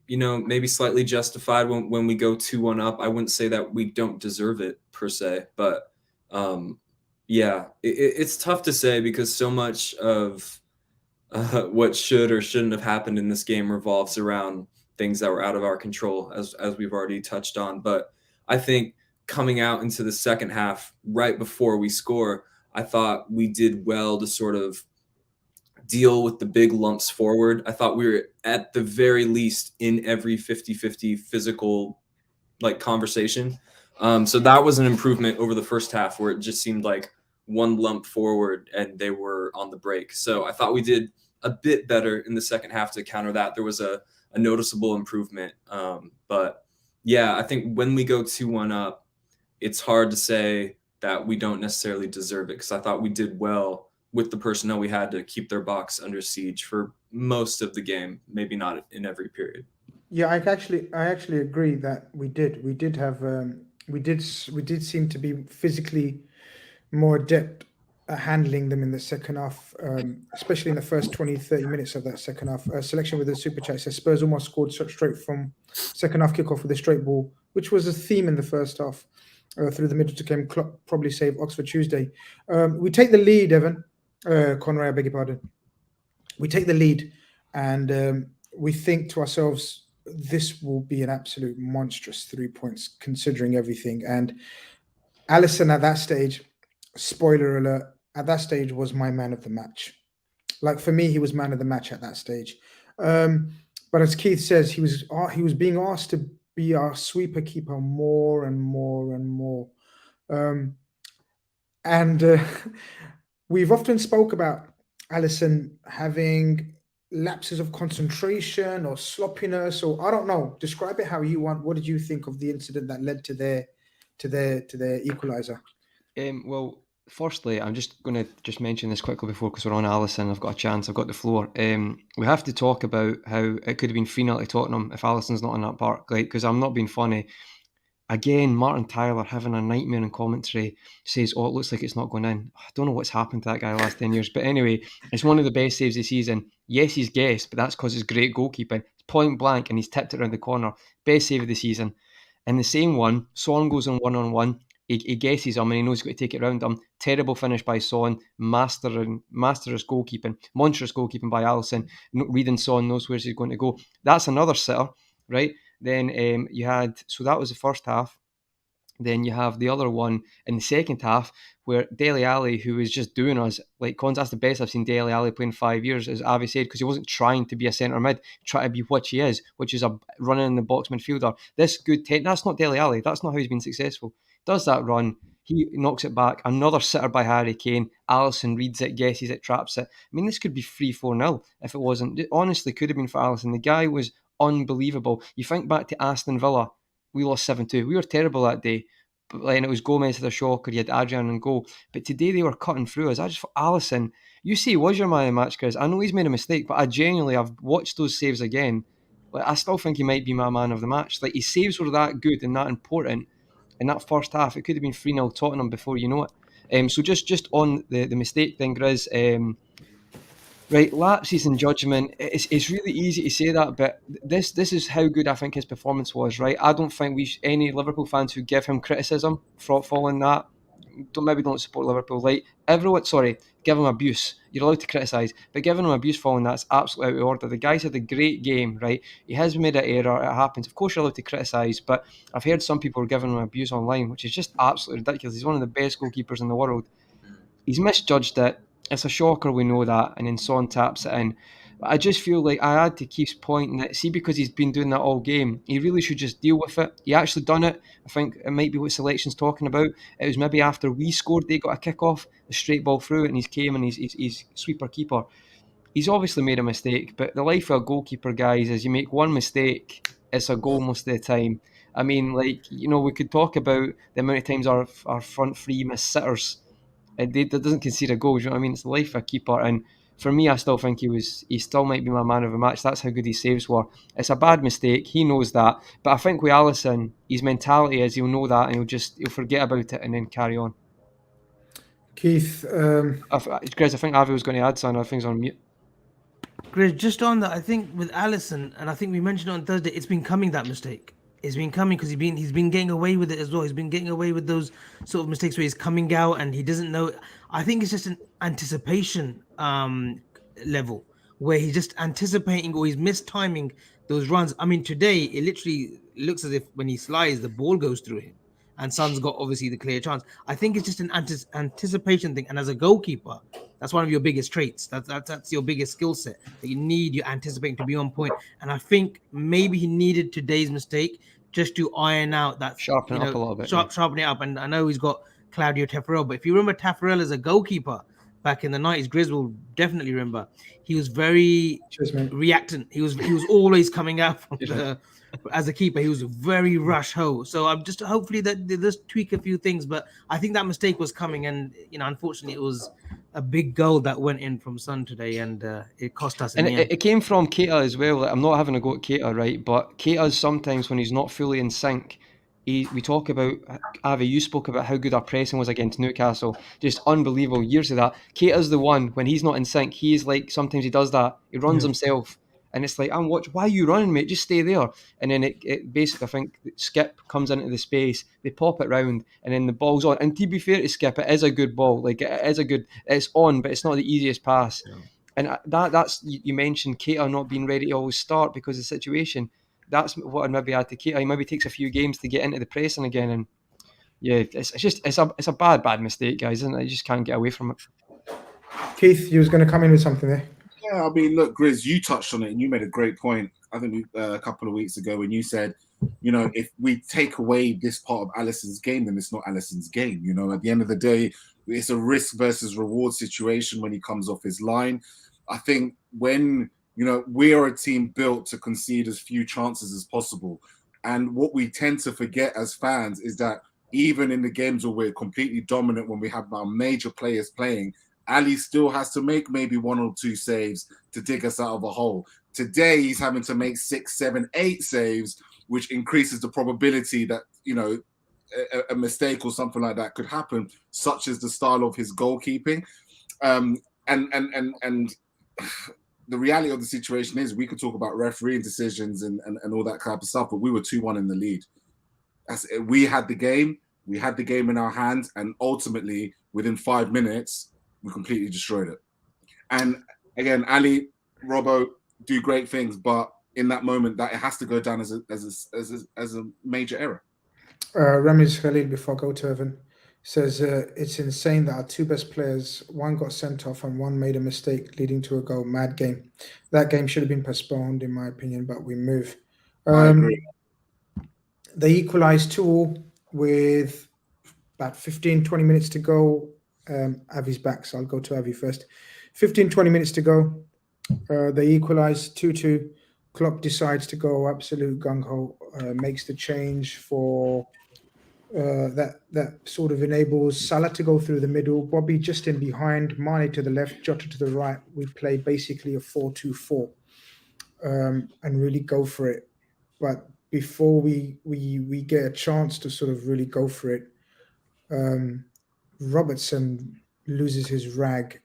maybe slightly justified when we go 2-1 up. I wouldn't say that we don't deserve it per se, but yeah, it's tough to say because so much of what should or shouldn't have happened in this game revolves around things that were out of our control, as we've already touched on. But I think coming out into the second half, right before we score, I thought we did well to sort of deal with the big lumps forward. I thought we were at the very least in every 50-50 physical conversation. So that was an improvement over the first half where it just seemed like one lump forward and they were on the break. So I thought we did a bit better in the second half to counter that. There was a noticeable improvement. But yeah, I think when we go 2-1 up, it's hard to say that we don't necessarily deserve it, because I thought we did well with the personnel we had to keep their box under siege for most of the game, maybe not in every period. Yeah, I actually agree that we did. We did have we did seem to be physically more adept at handling them in the second half, especially in the first 20-30 minutes of that second half. Selection with the super chat says Spurs almost scored straight from second half kickoff with a straight ball, which was a theme in the first half. Through the middle to game, Klopp probably saved Oxford Tuesday. We take the lead, Evan. Conrad, I beg your pardon. We take the lead, and we think to ourselves, this will be an absolute monstrous 3 points considering everything. And Alisson at that stage, spoiler alert, at that stage was my man of the match. Like, for me, he was man of the match at that stage. But as Keith says, he was being asked to be our sweeper keeper more and more and more. We've often spoke about Alisson having lapses of concentration or sloppiness, or I don't know. Describe it how you want. What did you think of the incident that led to their equaliser? Well, firstly, I'm just going to mention this quickly before, because we're on Alisson. I've got a chance. I've got the floor. We have to talk about how it could have been 3-0 to Tottenham if Alisson's not in that park. Because I'm not being funny. Again, Martin Tyler having a nightmare in commentary says, "Oh, it looks like it's not going in." I don't know what's happened to that guy the last 10 years. But anyway, it's one of the best saves of the season. Yes, he's guessed, but that's because it's great goalkeeping. It's point blank and he's tipped it around the corner. Best save of the season. In the same one, Son goes on one-on-one. He guesses him and he knows he's got to take it round him. Terrible finish by Son, monstrous goalkeeping by Alisson. Reading Son, knows where he's going to go. That's another sitter, right? Then you had, so that was the first half. Then you have the other one in the second half where Dele Alli, who was just doing us, like, that's the best I've seen Dele Alli play in 5 years, as Avi said, because he wasn't trying to be a centre mid, try to be what he is, which is a running in the box midfielder. This good that's not Dele Alli. That's not how he's been successful. Does that run, he knocks it back. Another sitter by Harry Kane. Alisson reads it, guesses it, traps it. I mean, this could be 3-4-0 if it wasn't. It honestly could have been for Alisson. The guy was unbelievable. You think back to Aston Villa, we lost 7-2. We were terrible that day. But and it was Gomez to the shocker. You had Adrian and goal. But today they were cutting through us. I just thought, Alisson, you say he was your man of the match, Chris. I know he's made a mistake, but I've watched those saves again. Like, I still think he might be my man of the match. Like, his saves were that good and that important in that first half. It could have been 3-0 Tottenham before you know it. So just on the mistake thing, Grizz, right, lapses in judgment. It's really easy to say that, but this is how good I think his performance was, right? I don't think any Liverpool fans who give him criticism for following that don't support Liverpool. Like, give him abuse. You're allowed to criticise, but giving him abuse following that's absolutely out of order. The guy's had a great game, right? He has made an error. It happens. Of course, you're allowed to criticise, but I've heard some people are giving him abuse online, which is just absolutely ridiculous. He's one of the best goalkeepers in the world. He's misjudged it. It's a shocker, we know that, and then Son taps it in. But I just feel like I had to keep pointing that, see, because he's been doing that all game, he really should just deal with it. He actually done it. I think it might be what selection's talking about. It was maybe after we scored, they got a kick-off, a straight ball through it, and he's came and he's sweeper-keeper. He's obviously made a mistake, but the life of a goalkeeper, guys, is you make one mistake, it's a goal most of the time. I mean, like, we could talk about the amount of times our front three miss sitters. That doesn't concede a goal. You know what I mean? It's the life of a keeper, and for me, I still think he still might be my man of the match. That's how good his saves were. It's a bad mistake. He knows that, but I think with Alisson, his mentality is he'll know that and he'll forget about it and then carry on. Keith, Chris, I think Avi was going to add something. I think he's on mute. Chris, just on that, I think with Alisson, and I think we mentioned on Thursday, it's been coming, that mistake. It's been coming because he's been getting away with it as well. He's been getting away with those sort of mistakes where he's coming out and he doesn't know. I think it's just an anticipation level where he's just anticipating or he's mistiming those runs. I mean, today it literally looks as if when he slides, the ball goes through him, and Son's got obviously the clear chance. I think it's just an anticipation thing. And as a goalkeeper, that's one of your biggest traits. That's your biggest skill set that you need. You're anticipating to be on point. And I think maybe he needed today's mistake just to iron out that, sharpen it up a little bit. Sharpen it up. And I know he's got Claudio Taffarel, but if you remember Taffarel as a goalkeeper back in the 90s, Grizz will definitely remember. He was very reactant. He was always coming out from as a keeper. He was very rush ho. So I'm just hopefully that they just tweak a few things. But I think that mistake was coming, and unfortunately, it was a big goal that went in from Son today, and it cost us. And it came from Keita as well. Like, I'm not having a go at Keita, right? But Keita's sometimes when he's not fully in sync. We talk about, Avi, you spoke about how good our pressing was against Newcastle. Just unbelievable, years of that. Keita's the one, when he's not in sync, he's like, sometimes he does that. He runs himself. And it's like, why are you running, mate? Just stay there. And then it basically, I think, Skip comes into the space, they pop it round, and then the ball's on. And to be fair to Skip, it is a good ball. Like, it's on, but it's not the easiest pass. Yeah. And that's, you mentioned Keita not being ready to always start because of the situation. That's what I'd maybe add to Keita. He maybe takes a few games to get into the pressing again. And yeah, it's a bad mistake, guys, isn't it? You just can't get away from it. Keith, you was going to come in with something there. Yeah, I mean, look, Grizz, you touched on it and you made a great point. I think a couple of weeks ago when you said, if we take away this part of Alisson's game, then it's not Alisson's game. At the end of the day, it's a risk versus reward situation when he comes off his line. I think when, we are a team built to concede as few chances as possible. And what we tend to forget as fans is that even in the games where we're completely dominant, when we have our major players playing, Ali still has to make maybe 1 or 2 saves to dig us out of a hole. Today, he's having to make 6, 7, 8 saves, which increases the probability that, a mistake or something like that could happen, such as the style of his goalkeeping. And the reality of the situation is we could talk about refereeing decisions and all that type of stuff, but we were 2-1 in the lead. We had the game. We had the game in our hands, and ultimately, within 5 minutes, we completely destroyed it. And again, Ali, Robbo do great things, but in that moment, that it has to go down as a major error. Ramiz Khalil, before I go to Evan, says it's insane that our two best players, one got sent off and one made a mistake, leading to a goal. Mad game. That game should have been postponed, in my opinion, but we move. I agree. They equalised 2-2 with about 15, 20 minutes to go. Avi's back, so I'll go to Avi first. 15, 20 minutes to go. They equalised 2-2. Klopp decides to go absolute gung-ho, makes the change for that sort of enables Salah to go through the middle, Bobby just in behind, Mane to the left, Jota to the right. We play basically a 4-2-4 and really go for it. But before we get a chance to sort of really go for it, Robertson loses his rag.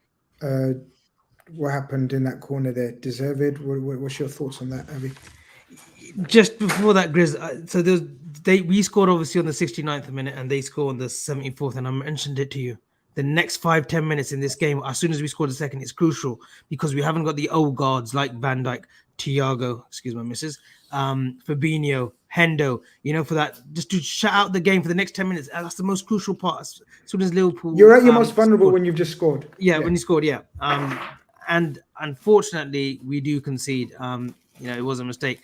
What happened in that corner there? Deserved? What's your thoughts on that, Avi? Just before that, Grizz, so we scored obviously on the 69th minute and they scored on the 74th, and I mentioned it to you. The next 5-10 minutes in this game, as soon as we scored the second, it's crucial because we haven't got the old guards like Van Dijk, Thiago, excuse my missus, Fabinho, Hendo, for that, just to shut out the game for the next 10 minutes. That's the most crucial part. As soon as Liverpool... You're at your most vulnerable when you've just scored. Yeah, when you scored, yeah. And unfortunately, we do concede. It was a mistake.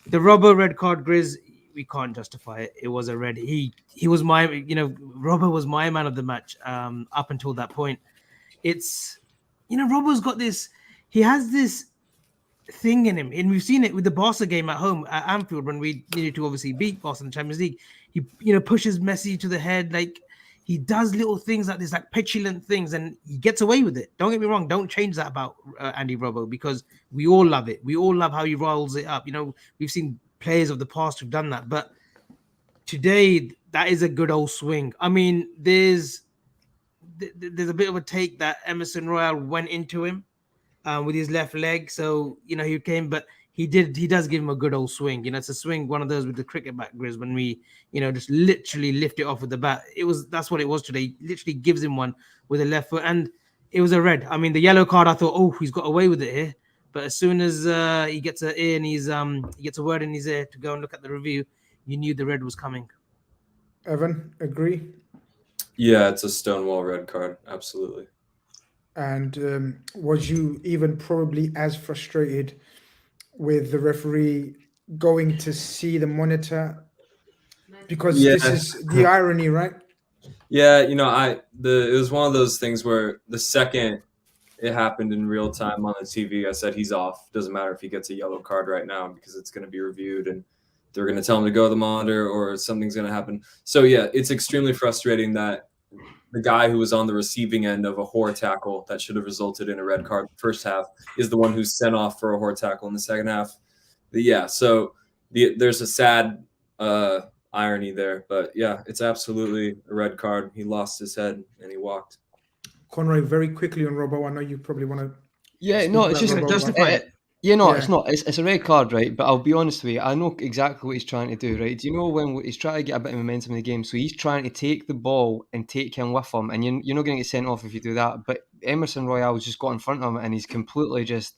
The Robbo red card, Grizz, we can't justify it. It was a red. He was my, Robbo was my man of the match up until that point. It's, Robbo's got this, he has this thing in him, and we've seen it with the Barca game at home at Anfield when we needed to obviously beat Barca in the Champions League. He, pushes Messi to the head, like he does little things like this, like petulant things, and he gets away with it. Don't get me wrong. Don't change that about Andy Robbo, because we all love it. We all love how he rolls it up. We've seen players of the past who've done that, but today that is a good old swing. I mean, there's a bit of a take that Emerson Royal went into him with his left leg. So, he came, but he does give him a good old swing. It's a swing, one of those with the cricket bat, Grizz, when we, just literally lift it off with the bat. That's what it was today. He literally gives him one with a left foot, and it was a red. I mean, the yellow card, I thought, oh, he's got away with it here. But as soon as he gets an ear and he gets a word in his ear to go and look at the review, you knew the red was coming. Evan, agree? Yeah, it's a stonewall red card. Absolutely. And was you even probably as frustrated with the referee going to see the monitor? Because this is the irony, right? Yeah, it was one of those things where the second it happened in real time on the TV, I said he's off. Doesn't matter if he gets a yellow card right now because it's going to be reviewed and they're going to tell him to go to the monitor or something's going to happen. So yeah, it's extremely frustrating that the guy who was on the receiving end of a horror tackle that should have resulted in a red card in the first half is the one who's sent off for a horror tackle in the second half. But yeah, so there's a sad irony there. But yeah, it's absolutely a red card. He lost his head and he walked. Conroy, very quickly on Robbo. I know you probably want to... Yeah, no, it's just... justify it. It's not. It's a red card, right? But I'll be honest with you. I know exactly what he's trying to do, right? Do you know when he's trying to get a bit of momentum in the game? So he's trying to take the ball and take him with him, and you're not going to get sent off if you do that. But Emerson Royal just got in front of him, and he's completely just...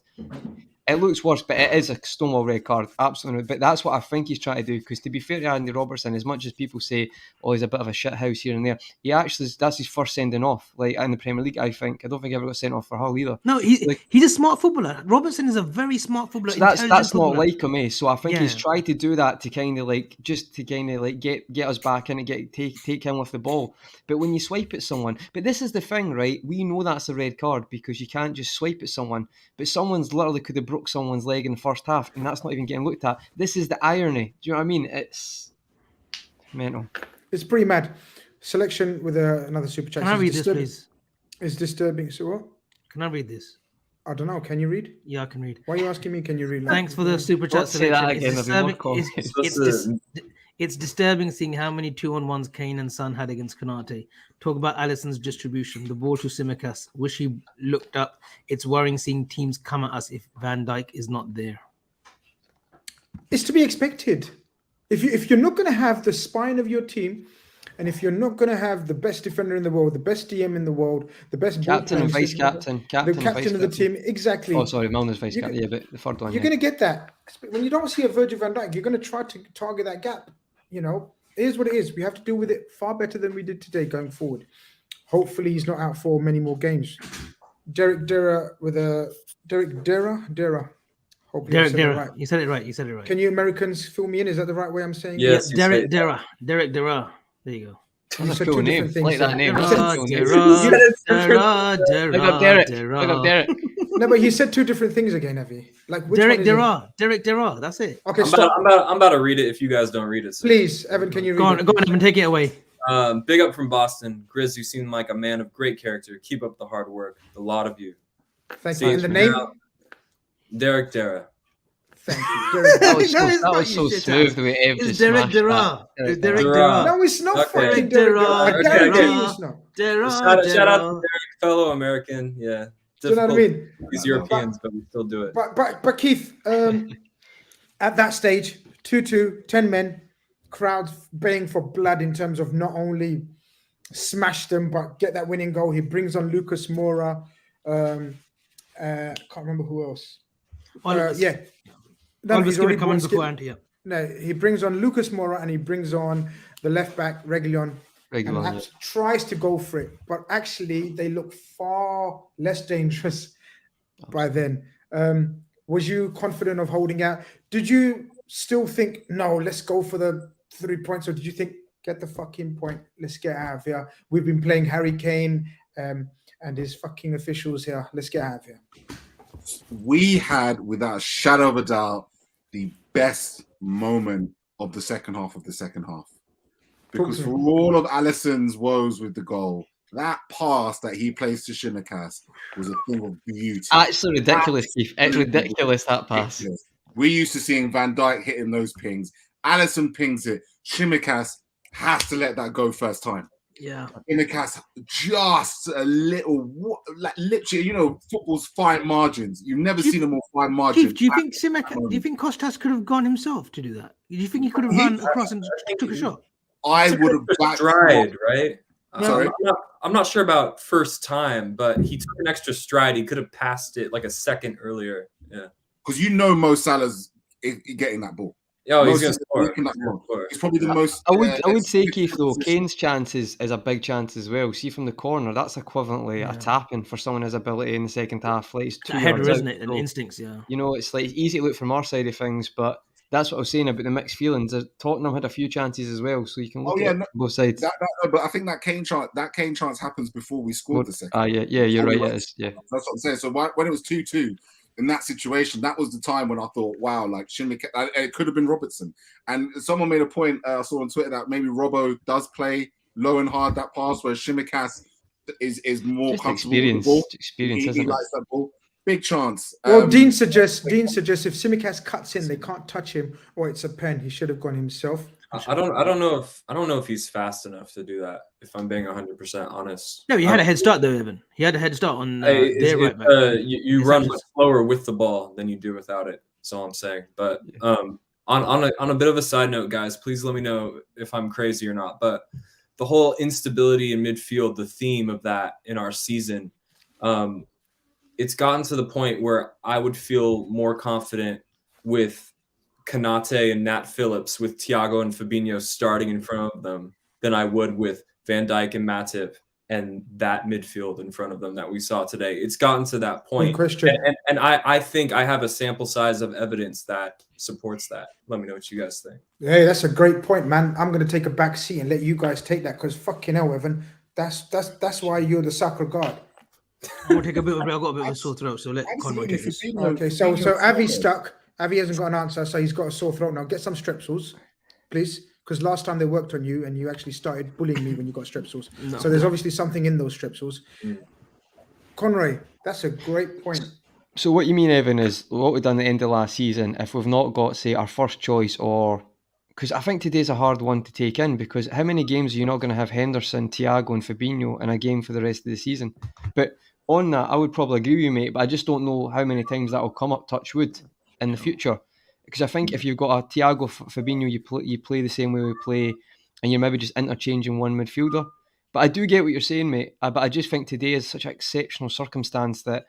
It looks worse, but it is a stonewall red card, absolutely. But that's what I think he's trying to do, because to be fair to Andy Robertson, as much as people say, oh, he's a bit of a shit house here and there, that's his first sending off, like in the Premier League, I think. I don't think he ever got sent off for Hull either. No, he's a smart footballer. Robertson is a very smart footballer. So that's not like him, eh? So I think he's tried to do that to kind of get us back in and take him with the ball. But when you swipe at someone, but this is the thing, right? We know that's a red card because you can't just swipe at someone, but someone's literally could have broke someone's leg in the first half, and that's not even getting looked at. This is the irony. Do you know what I mean? It's mental. It's pretty mad. Selection with another super chat. Can I read this, please? It's disturbing. So what? Can I read this? I don't know. Can you read? Yeah, I can read. Why are you asking me? Can you read? Thanks for the super chat selection. It's disturbing seeing how many 2-on-1s Kane and Son had against Konate. Talk about Alisson's distribution, the ball to Tsimikas. Wish he looked up. It's worrying seeing teams come at us if Van Dijk is not there. It's to be expected. If you're not going to have the spine of your team, And if you're not going to have the best defender in the world, the best DM in the world, the best ball Captain and playing vice system, captain. the Captain and captain vice of the captain. team, exactly. Oh, sorry, Milner's vice You captain. Yeah, but the third one. You're Yeah. going to get that. When you don't see a Virgil van Dijk, you're going to try to target that gap. You know, it is what it is. We have to deal with it far better than we did today going forward. Hopefully he's not out for many more games. Derek Dera. Hopefully I Derek said that Dera. right. You said it right. You said it right. Can you Americans fill me in? Is that the right way I'm saying? Yes. Yeah, Derek Dera. Derek Dera. There you go. You That's a said cool two name. different things. Like that name. You That's a said- cool name. Big up Derek. Big up Derek. No, but he said two different things again, Avi. Like which Derek one is it? Dera. Derek Dera. That's it. Okay, I'm stop. about to read it if you guys don't read it. So. Please, Evan, can you read Go on, it? go on, Evan, take it away. Big up from Boston. Grizz, you seem like a man of great character. Keep up the hard work. The lot of you. Thank See you. you And the name? now. Derek Dera. Thank you. Derek. That was No, so, it's that not, was you so shit smooth ass. the way Ev It's just Derek smashed Dera. that. It's Derek Dera. Dera. No, it's not Okay. fucking Derek Derek. Dera. I Okay, guarantee okay. you it's not. Dera. Shout out to Dera. Derek, fellow American. Yeah. Do you know what I Difficult. mean? These Europeans, but we still do it. But Keith, at that stage, 2-2, 10 men, crowds baying for blood in terms of not only smash them but get that winning goal. He brings on Lucas Moura. Can't remember who else. Yeah. No, Oliver he's Skipper already coming brought beforehand, yeah. No, he brings on Lucas Moura and he brings on the left back Reguilon. Regular, And yeah. tries to go for it, but actually they look far less dangerous by then. Was you confident of holding out? Did you still think, no, let's go for the 3 points, or did you think, get the fucking point, let's get out of here? We've been playing Harry Kane and his fucking officials here. Let's get out of here. We had, without a shadow of a doubt, the best moment of the second half of the second half. Because to for me. all of Alisson's woes with the goal, that pass that he plays to Shimikas was a thing of beauty. Actually ridiculous, Keith. It's ridiculous, that pass. We're used to seeing Van Dijk hitting those pings. Alisson pings it. Shimikas has to let that go first time. Yeah. Shimikas just a little, like literally, you know, football's fine margins. You've never seen a more fine margin. Keith, do you think Kostas could have gone himself to do that? Do you think he could have run across and took a shot? I would have backed stride, right? Sorry? I'm not sure about first time, but he took an extra stride. He could have passed it like a second earlier. Yeah. because you know Mo Salah's getting that ball. Oh, Mo he's going to Salah's score. making that ball. He's probably the most. I would say, Keith, though, Kane's chance is a big chance as well. See, from the corner, that's equivalently a tapping for someone his ability in the second half. Like, he's It's a 2 header, yards isn't out, it? And so, instincts, yeah. you know, it's like easy to look from our side of things, but that's what I was saying about the mixed feelings. Tottenham had a few chances as well, so you can look at both sides. But I think that Kane chance happens before we scored the second. Yeah, you're right. It is, yeah. That's what I'm saying. So when it was 2-2 in that situation, that was the time when I thought, wow, like it could have been Robertson. And someone made a point I saw on Twitter that maybe Robbo does play low and hard that pass, where Shimikas is more Just comfortable with the ball. experience, He isn't it? likes that ball. Big chance. Well, Dean suggests if Tsimikas cuts in, they can't touch him, or it's a pen. He should have gone himself. I don't know if he's fast enough to do that. If I'm being 100% honest. No, he had a head start though, Evan. He had a head start on their right back. You run much slower with the ball than you do without it. That's all I'm saying. But on a bit of a side note, guys, please let me know if I'm crazy or not. But the whole instability in midfield, the theme of that in our season, it's gotten to the point where I would feel more confident with Konate and Nat Phillips, with Thiago and Fabinho starting in front of them, than I would with Van Dijk and Matip and that midfield in front of them that we saw today. It's gotten to that point. And I think I have a sample size of evidence that supports that. Let me know what you guys think. Hey, that's a great point, man. I'm going to take a back seat and let you guys take that, because fucking hell, Evan, that's why you're the sacre god. I'm gonna take a bit of a break. I've got a bit of a sore throat, so let Conroy take this. Okay, so Avi's stuck. Avi hasn't got an answer, so he's got a sore throat now. Get some strepsils, please, because last time they worked on you and you actually started bullying me when you got strepsils. No. So there's obviously something in those strepsils. Conroy, that's a great point. So what you mean, Evan, is what we've done at the end of last season, if we've not got, say, our first choice, or... Because I think today's a hard one to take in, because how many games are you not going to have Henderson, Thiago and Fabinho in a game for the rest of the season? But on that, I would probably agree with you, mate, but I just don't know how many times that will come up, touch wood, in the future. Because I think if you've got a Thiago, Fabinho, you play the same way we play and you're maybe just interchanging one midfielder. But I do get what you're saying, mate. But I just think today is such an exceptional circumstance that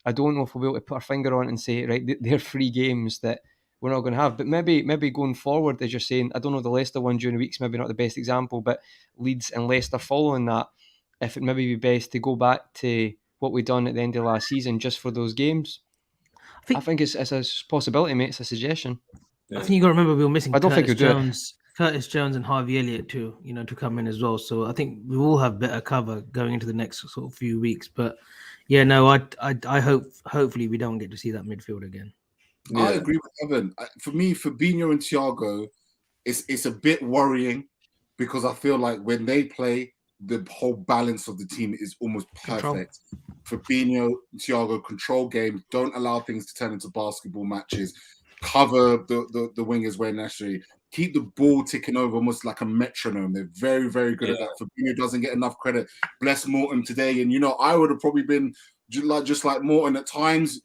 I don't know if we'll be able to put our finger on it and say, right, they're 3 games that we're not going to have. But maybe going forward, as you're saying, I don't know, the Leicester one during the week's maybe not the best example, but Leeds and Leicester following that, if it maybe be best to go back to what we done at the end of last season just for those games. I think it's a possibility, mate. It's a suggestion. I think you got to remember we were missing I don't think Curtis Jones and Harvey Elliott too, to come in as well. So I think we will have better cover going into the next sort of few weeks. But yeah, no, I hopefully we don't get to see that midfield again. Yeah. I agree with Evan. For me, Fabinho and Thiago, it's a bit worrying because I feel like when they play, the whole balance of the team is almost perfect. Fabinho, Thiago control game, don't allow things to turn into basketball matches, cover the wingers where necessary, keep the ball ticking over almost like a metronome. They're very, very good at that. Fabinho doesn't get enough credit. Bless Morton today. And, I would have probably been just like Morton at times.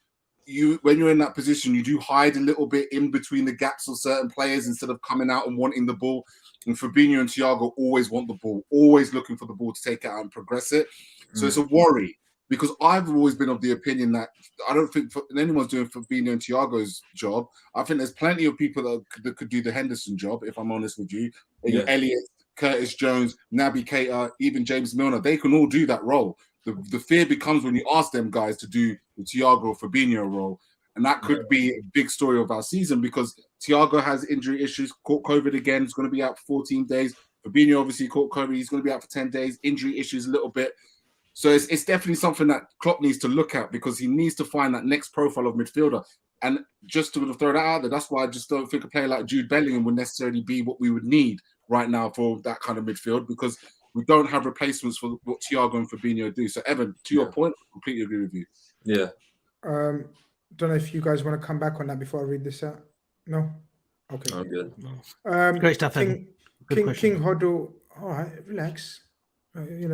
When you're in that position, you do hide a little bit in between the gaps of certain players instead of coming out and wanting the ball. And Fabinho and Thiago always want the ball, always looking for the ball to take it out and progress it. So it's a worry because I've always been of the opinion that I don't think anyone's doing Fabinho and Thiago's job. I think there's plenty of people that could do the Henderson job, if I'm honest with you. Elliott, Curtis Jones, Naby Keita, even James Milner, they can all do that role. The fear becomes when you ask them guys to do the Thiago or Fabinho role. And that could be a big story of our season because Thiago has injury issues, caught COVID again, he's going to be out for 14 days. Fabinho obviously caught COVID, he's going to be out for 10 days, injury issues a little bit. So it's definitely something that Klopp needs to look at because he needs to find that next profile of midfielder. And just to throw that out there, that's why I just don't think a player like Jude Bellingham would necessarily be what we would need right now for that kind of midfield because we don't have replacements for what Thiago and Fabinho do. So, Evan, to your point, I completely agree with you. Yeah. Don't know if you guys want to come back on that before I read this out. No? Okay. Oh, good. Great stuff, Evan. King Hoddle. All right, relax.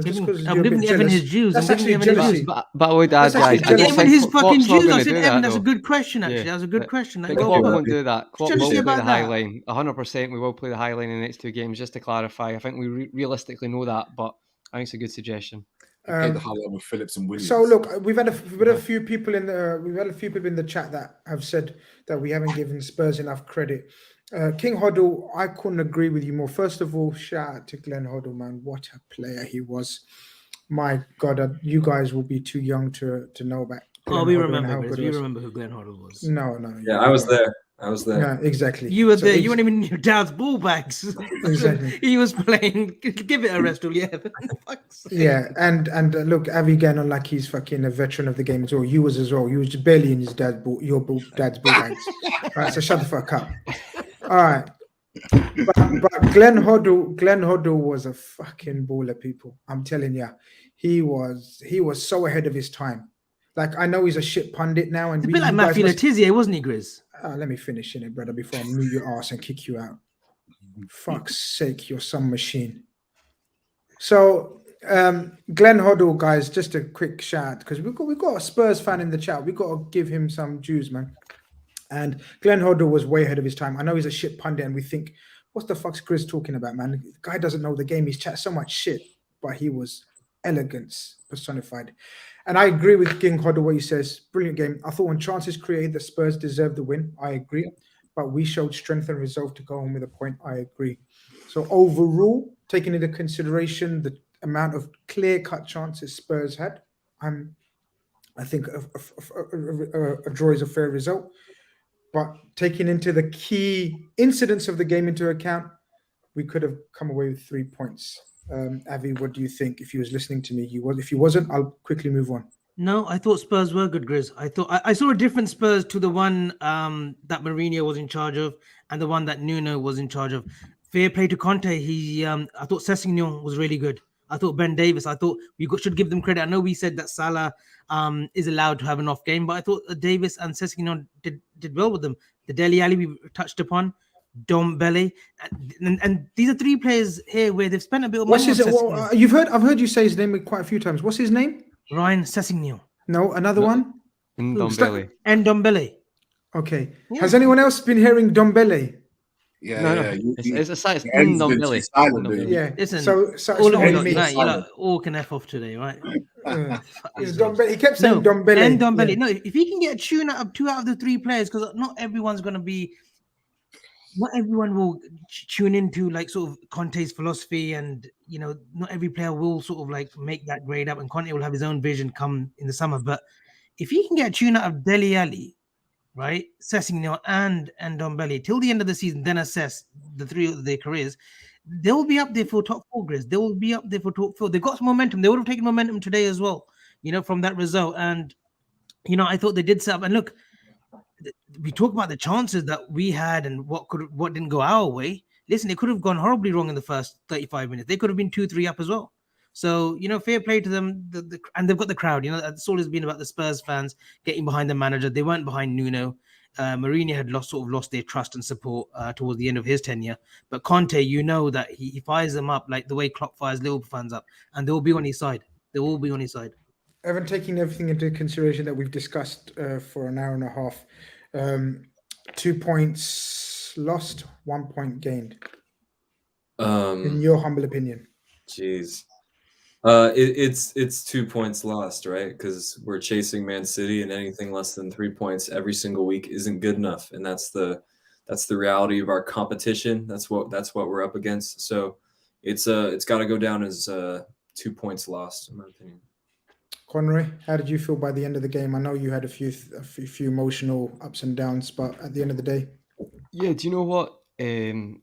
Just because I'm giving Evan his dues. That's actually jealousy. But I would add, guys, I'm giving his fucking dues. I said, Evan, that's a good question, actually. That's a good question. Klopp won't do that. Klopp will play the high line. 100% we will play the high line in the next 2 games, just to clarify. I think we realistically know that, but I think it's a good suggestion. The high line with Phillips and Williams. So look, we've had a few people in the chat that have said that we haven't given Spurs enough credit. King Hoddle, I couldn't agree with you more. First of all, shout out to Glenn Hoddle, man. What a player he was. My God, you guys will be too young to know about. We remember who Glenn Hoddle was. No. Yeah, I was there. Yeah, exactly. You were there. You weren't even in your dad's ball bags. Exactly. He was playing. Give it a rest, yeah, and look, Avi Gannon, like he's fucking a veteran of the game as well. You was as well. You was barely in your dad's ball bags. All right, so shut the fuck up. All right, but Glenn Hoddle was a fucking baller, people. I'm telling you, he was so ahead of his time. Like, I know he's a shit pundit now, and a bit like Matthew Letizia, wasn't he, Grizz? Let me finish in it, brother, before I move your ass and kick you out. Fuck's sake, you're some machine. So, Glenn Hoddle, guys, just a quick shout because we've got a Spurs fan in the chat. We've got to give him some dues, man. And Glenn Hoddle was way ahead of his time. I know he's a shit pundit, and we think, what the fuck's Grizz talking about, man? The guy doesn't know the game. He's chat so much shit, but he was elegance personified. And I agree with King Hoddle what he says. Brilliant game. I thought when chances created, the Spurs deserved the win. I agree. But we showed strength and resolve to go home with a point. I agree. So overall, taking into consideration the amount of clear-cut chances Spurs had, I think a draw is a fair result. But taking into the key incidents of the game into account, we could have come away with 3 points. Avi, what do you think? If you was listening to me, if you wasn't, I'll quickly move on. No, I thought Spurs were good, Grizz. I saw a different Spurs to the one that Mourinho was in charge of and the one that Nuno was in charge of. Fair play to Conte. I thought Sessegnon was really good. I thought Ben Davis. I thought we should give them credit. I know we said that Salah is allowed to have an off game, but I thought Davis and Sessegnon did well with them. The Dele Alli we touched upon. Dombele, and these are 3 players here where they've spent a bit of money. I've heard you say his name quite a few times. What's his name? Ryan Sessegnon. No, another one. Ndombele. And Dombele. Okay. Yeah. Has anyone else been hearing Dombele? Yeah, No, yeah. it's Ends been too Ndombele. silent, baby. Yeah. Listen, So it's all of not you on lot me. tonight, you Silent. lot all can F off today, right? Fuck It's these jobs. Dombele. He kept saying No, Dombele. and Dombele. Yeah. No, if he can get a tune out of 2 out of the 3 players, because not everyone's going to be, not everyone will tune into like sort of Conte's philosophy, and not every player will sort of like make that grade up, and Conte will have his own vision come in the summer. But if he can get a tune out of Dele Alli, right, Sessegnon and Dombele till the end of the season, then assess the 3 of their careers, they will be up there for top 4 grids. They will be up there for top 4. They've got some momentum. They would have taken momentum today as well, from that result. And I thought they did set up. And look, we talk about the chances that we had and what didn't go our way. Listen, it could have gone horribly wrong in the first 35 minutes. They could have been 2-3 up as well. So fair play to them. And they've got the crowd. That's all it's been about the Spurs fans getting behind the manager. They weren't behind Nuno. Mourinho had lost their trust and support towards the end of his tenure. But Conte, that he fires them up like the way Klopp fires Liverpool fans up, and they'll be on his side. They will be on his side. Evan, taking everything into consideration that we've discussed for an hour and a half, 2 points lost, 1 point gained. In your humble opinion. Jeez. It's 2 points lost, right? Because we're chasing Man City, and anything less than 3 points every single week isn't good enough, and that's the reality of our competition. That's what we're up against. So it's got to go down as 2 points lost, in my opinion. Conroy, how did you feel by the end of the game? I know you had a few emotional ups and downs, but at the end of the day, Yeah, do you know what?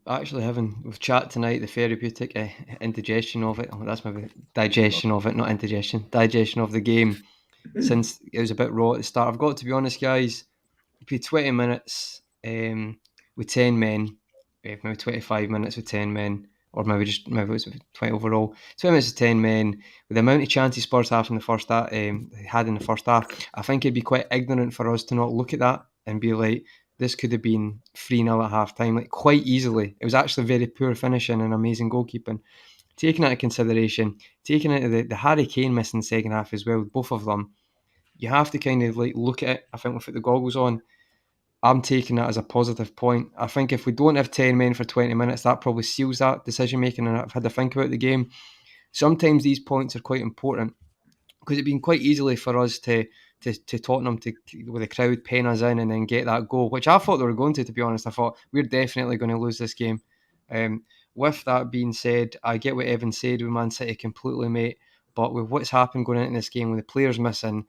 Actually, we've chat tonight, the therapeutic indigestion of it. Oh, that's maybe digestion of it, not indigestion. Digestion of the game, since it was a bit raw at the start. I've got to be honest, guys. We played 20 minutes with 10 men, maybe 25 minutes with 10 men, or maybe it was 20 overall. 20 minutes with 10 men, with the amount of chances Spurs had in the first half, I think it'd be quite ignorant for us to not look at that and be like, this could have been 3-0 at half time, like quite easily. It was actually very poor finishing and amazing goalkeeping. Taking that into consideration, taking into the Harry Kane missing the second half as well, both of them, you have to kind of like look at it. I think with the goggles on, I'm taking that as a positive point. I think if we don't have 10 men for 20 minutes, that probably seals that decision making, and I've had to think about the game. Sometimes these points are quite important, because it'd been quite easily for us to Tottenham with the crowd paying us in and then get that goal, which I thought they were going to be honest. I thought we're definitely going to lose this game. With that being said, I get what Evan said with Man City completely, mate, but with what's happened going into this game, with the players missing,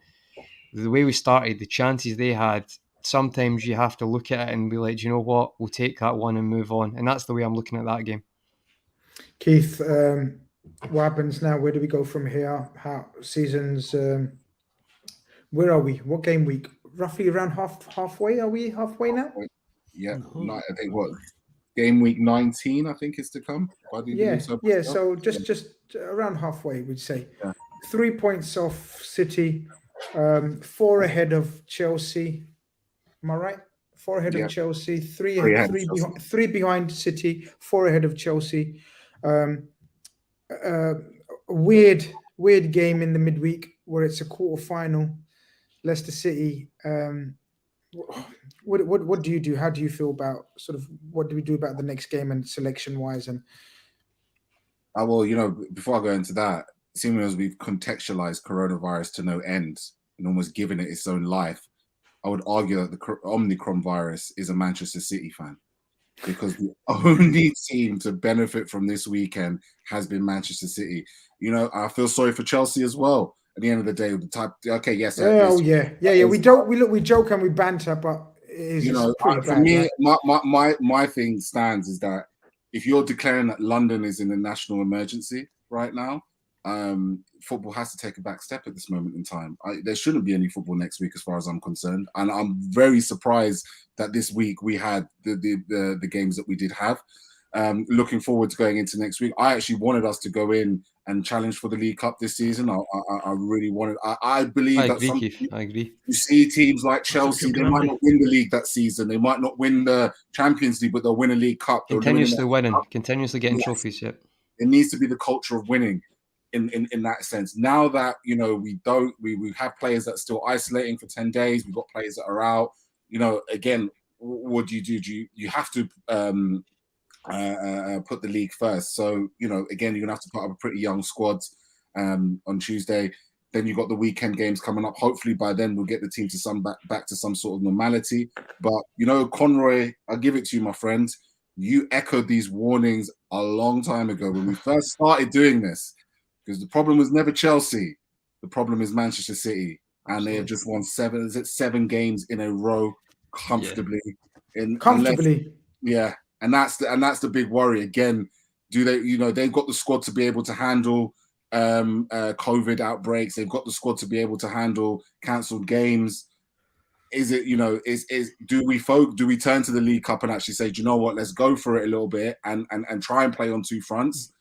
the way we started, the chances they had, sometimes you have to look at it and be like, do you know what, we'll take that one and move on. And that's the way I'm looking at that game. Keith, what happens now? Where do we go from here? How seasons? Where are we? What game week? Roughly around halfway. Are we halfway now? Yeah, I think what game week 19, I think, is to come. Yeah. So just around halfway, we'd say. Yeah. 3 points off City, 4 ahead of Chelsea. Am I right? 4 ahead of Chelsea, three behind City, 4 ahead of Chelsea. Weird game in the midweek where it's a quarter final. Leicester City. What do you do? How do you feel about sort of what do we do about the next game and selection wise? And well, before I go into that, seeming as we've contextualized coronavirus to no end and almost given it its own life, I would argue that the Omicron virus is a Manchester City fan, because the only team to benefit from this weekend has been Manchester City. I feel sorry for Chelsea as well. At the end of the day, We joke and we banter, but for me, right? my thing stands is that if you're declaring that London is in a national emergency right now, football has to take a back step at this moment in time. There shouldn't be any football next week, as far as I'm concerned, and I'm very surprised that this week we had the games that we did have. Looking forward to going into next week. I actually wanted us to go in and challenge for the League Cup this season. I really wanted. I believe I agree. You see teams like Chelsea, they might not win the league that season. They might not win the Champions League, but they'll win a League Cup. Continuously getting trophies. Yep. It needs to be the culture of winning. In that sense, now that we have players that are still isolating for 10 days. We've got players that are out. Again, what do? You have to put the league first. So, you know, again, you're going to have to put up a pretty young squad on Tuesday. Then you've got the weekend games coming up. Hopefully by then we'll get the team to back to some sort of normality. But, you know, Conroy, I'll give it to you, my friend. You echoed these warnings a long time ago when we first started doing this, because the problem was never Chelsea. The problem is Manchester City. And they have just won 7 games in a row comfortably. Comfortably. And that's the big worry. Again, do they, you know, they've got the squad to be able to handle COVID outbreaks. They've got the squad to be able to handle cancelled games. Is it, you know, do we turn to the League Cup and actually say, do you know what, let's go for it a little bit and try and play on 2 fronts?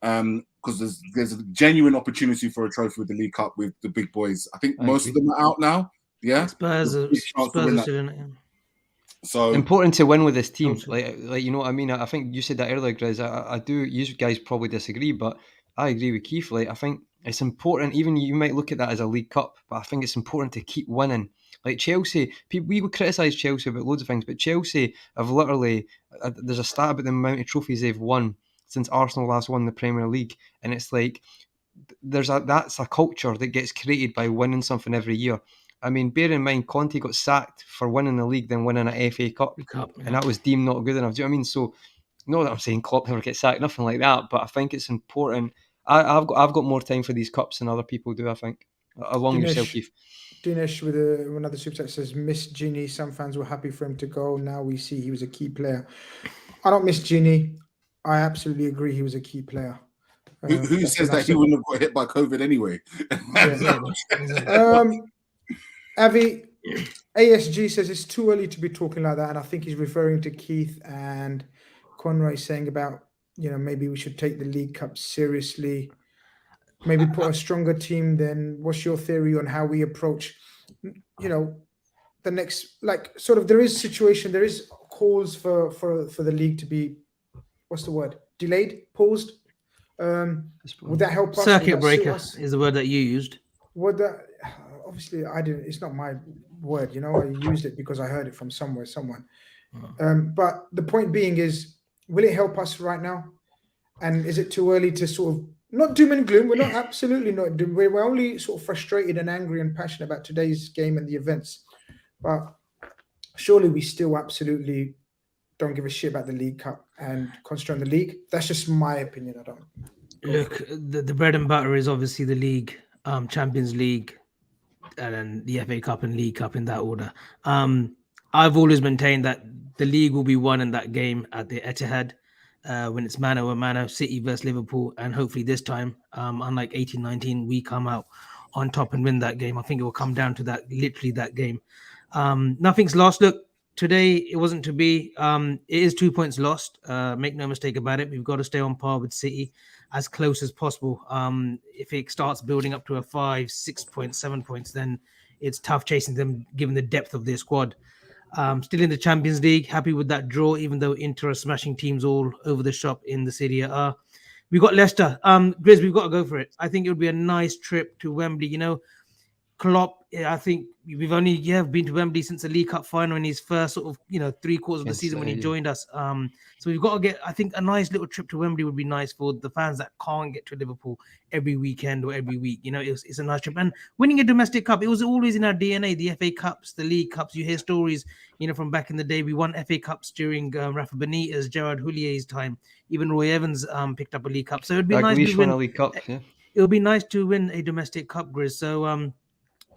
Because there's a genuine opportunity for a trophy with the League Cup with the big boys. I think most of them are out now. Yeah, Spurs are still in it. So important to win with this team, like you know what I mean. I think you said that earlier, Grizz. I do. You guys probably disagree, but I agree with Keith. Like, I think it's important. Even you might look at that as a League Cup, but I think it's important to keep winning. Like Chelsea, we would criticise Chelsea about loads of things, but Chelsea have literally there's a stat about the amount of trophies they've won since Arsenal last won the Premier League, and it's like that's a culture that gets created by winning something every year. I mean, bear in mind, Conte got sacked for winning the league, then winning an FA Cup, and that was deemed not good enough. Do you know what I mean? So, not that I'm saying Klopp never gets sacked, nothing like that, but I think it's important. I've got more time for these cups than other people do, I think. Along yourself, Keith. Dinesh with another super chat says, miss Gini. Some fans were happy for him to go. Now we see he was a key player. I don't miss Gini. I absolutely agree he was a key player. Who says that he wouldn't have got hit by COVID anyway? Avi, ASG says it's too early to be talking like that, and I think he's referring to Keith and Conroy saying about, you know, maybe we should take the League Cup seriously, maybe put a stronger team. Then what's your theory on how we approach, you know, the next, like, sort of, there is calls for the league to be, what's the word, delayed, paused? Would that help us? Circuit breaker is the word that you used. Would that, obviously I didn't, it's not my word, you know, I used it because I heard it from someone. But the point being is, will it help us right now? And is it too early to sort of, not doom and gloom, we're not, absolutely not doom, we're only sort of frustrated and angry and passionate about today's game and the events. But surely we still absolutely don't give a shit about the League Cup and concentrate on the league. That's just my opinion. I don't look. The bread and butter is obviously the league, Champions League, and then the FA Cup and League Cup in that order. I've always maintained that the league will be won in that game at the Etihad when it's mano a mano, City versus Liverpool, and hopefully this time, unlike 18-19, we come out on top and win that game. I think it will come down to that, literally that game. Nothing's lost. Look, today it wasn't to be. It is 2 points lost. Make no mistake about it. We've got to stay on par with City as close as possible. If it starts building up to a 5, 6 points, 7 points, then it's tough chasing them given the depth of their squad. Still in the Champions League, happy with that draw, even though Inter are smashing teams all over the shop in the Serie A. We've got Leicester. Grizz, we've got to go for it. I think it would be a nice trip to Wembley. You know, Klopp, I think we've only been to Wembley since the League Cup final in his first sort of, 3/4 of the season when he joined us. So we've got to get, I think a nice little trip to Wembley would be nice for the fans that can't get to Liverpool every weekend or every week. You know, it's a nice trip. And winning a domestic cup, it was always in our DNA, the FA Cups, the League Cups. You hear stories, from back in the day. We won FA Cups during Rafa Benitez, Gerard Houlier's time. Even Roy Evans picked up a League Cup. So it'd be nice to win a League Cup. Yeah. It would be nice to win a domestic cup, Grizz. So,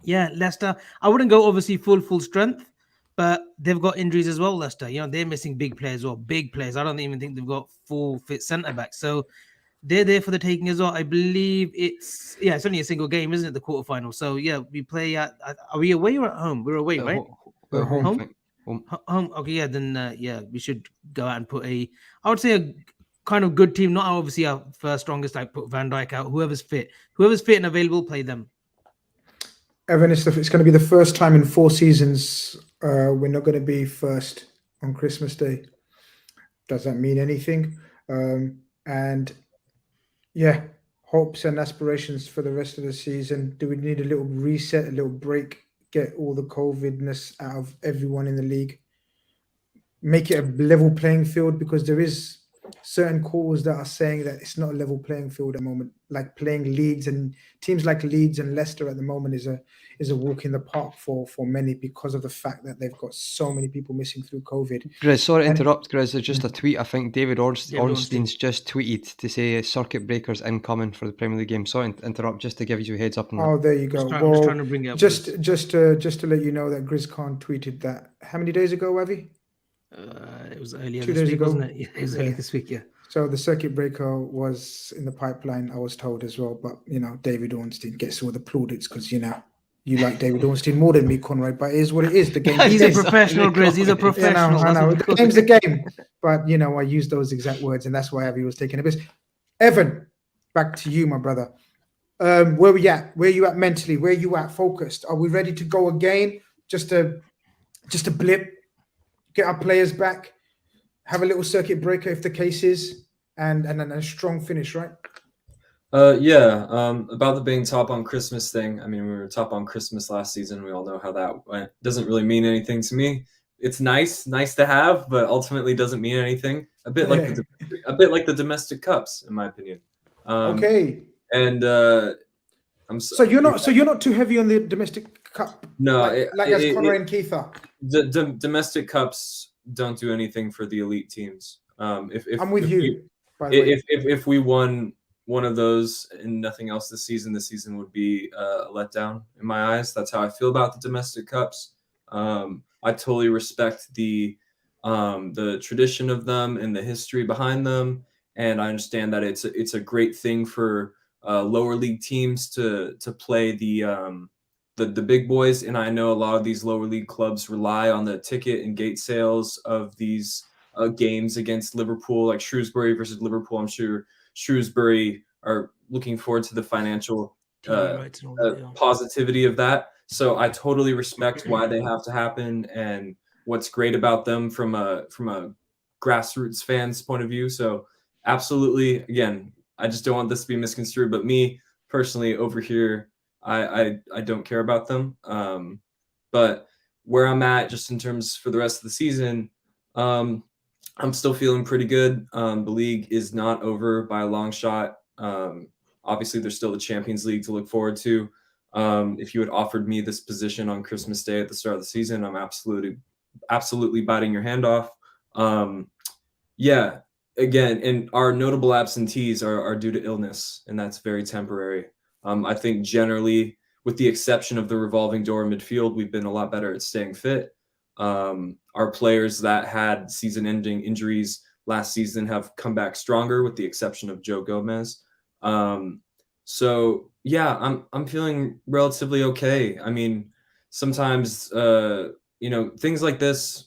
Leicester. I wouldn't go obviously full strength, but they've got injuries as well, Leicester. They're missing big players or big players. I don't even think they've got full fit centre backs. So they're there for the taking as well. I believe it's only a single game, isn't it? The quarterfinal. So we play at. Are we away or at home? We're away, right? We're home. Home. Okay, then we should go out and put I would say a kind of good team. Not obviously our first strongest. Like put Van Dijk out. Whoever's fit and available, play them. Evan, it's going to be the first time in 4 seasons we're not going to be first on Christmas Day. Does that mean anything? Hopes and aspirations for the rest of the season. Do we need a little reset, a little break, get all the COVID-ness out of everyone in the league? Make it a level playing field, because there is certain calls that are saying that it's not a level playing field at the moment. Like playing Leeds and teams like Leeds and Leicester at the moment is a walk in the park for many because of the fact that they've got so many people missing through COVID. Grizz, sorry to And- interrupt, Grizz. There's just a tweet. I think David Ornstein's Ornstein's just tweeted to say circuit breakers incoming for the Premier League game. Sorry to interrupt, just to give you a heads up on that. Oh, there you go. I'm just trying to bring it up. Just to let you know that Grizz Khan tweeted that how many days ago, Avi? It was earlier 2 this days week, ago. wasn't it? Yeah, it was earlier this week, yeah. So the circuit breaker was in the pipeline, I was told as well. But David Ornstein gets all the plaudits because you like David Ornstein more than me, Conrad. But it is what it is. The game. He's a Yes. professional, Grizz. He's a professional. I know. That's The what- game's a game. But I use those exact words, and that's why Avi was taking a piss. Evan, back to you, my brother. Where we at? Where you at mentally? Where you at focused? Are we ready to go again? Just a blip. Get our players back. Have a little circuit breaker if the case is, and then a strong finish, right? About the being top on Christmas thing. I mean, we were top on Christmas last season. We all know how that went. Doesn't really mean anything to me. It's nice to have, but ultimately doesn't mean anything. A bit like the domestic cups, in my opinion. Okay. And So you're not too heavy on the domestic cup. No, as Conrad and Keith are. The domestic cups don't do anything for the elite teams. If I'm with you. By the way. If we won one of those and nothing else this season would be a letdown in my eyes. That's how I feel about the domestic cups. I totally respect the tradition of them and the history behind them, and I understand that it's a great thing for lower league teams to play the big boys. And I know a lot of these lower league clubs rely on the ticket and gate sales of these games against Liverpool, like Shrewsbury versus Liverpool. I'm sure Shrewsbury are looking forward to the financial positivity of that. So I totally respect why they have to happen and what's great about them from a grassroots fans point of view. So absolutely, again, I just don't want this to be misconstrued, but me personally over here, I don't care about them. But where I'm at just in terms for the rest of the season, I'm still feeling pretty good. The league is not over by a long shot. Obviously, there's still the Champions League to look forward to. If you had offered me this position on Christmas Day at the start of the season, I'm absolutely biting your hand off. Again, and our notable absentees are due to illness, and that's very temporary. I think generally, with the exception of the revolving door midfield, we've been a lot better at staying fit. Our players that had season-ending injuries last season have come back stronger, with the exception of Joe Gomez. So yeah, I'm feeling relatively okay. I mean, sometimes things like this,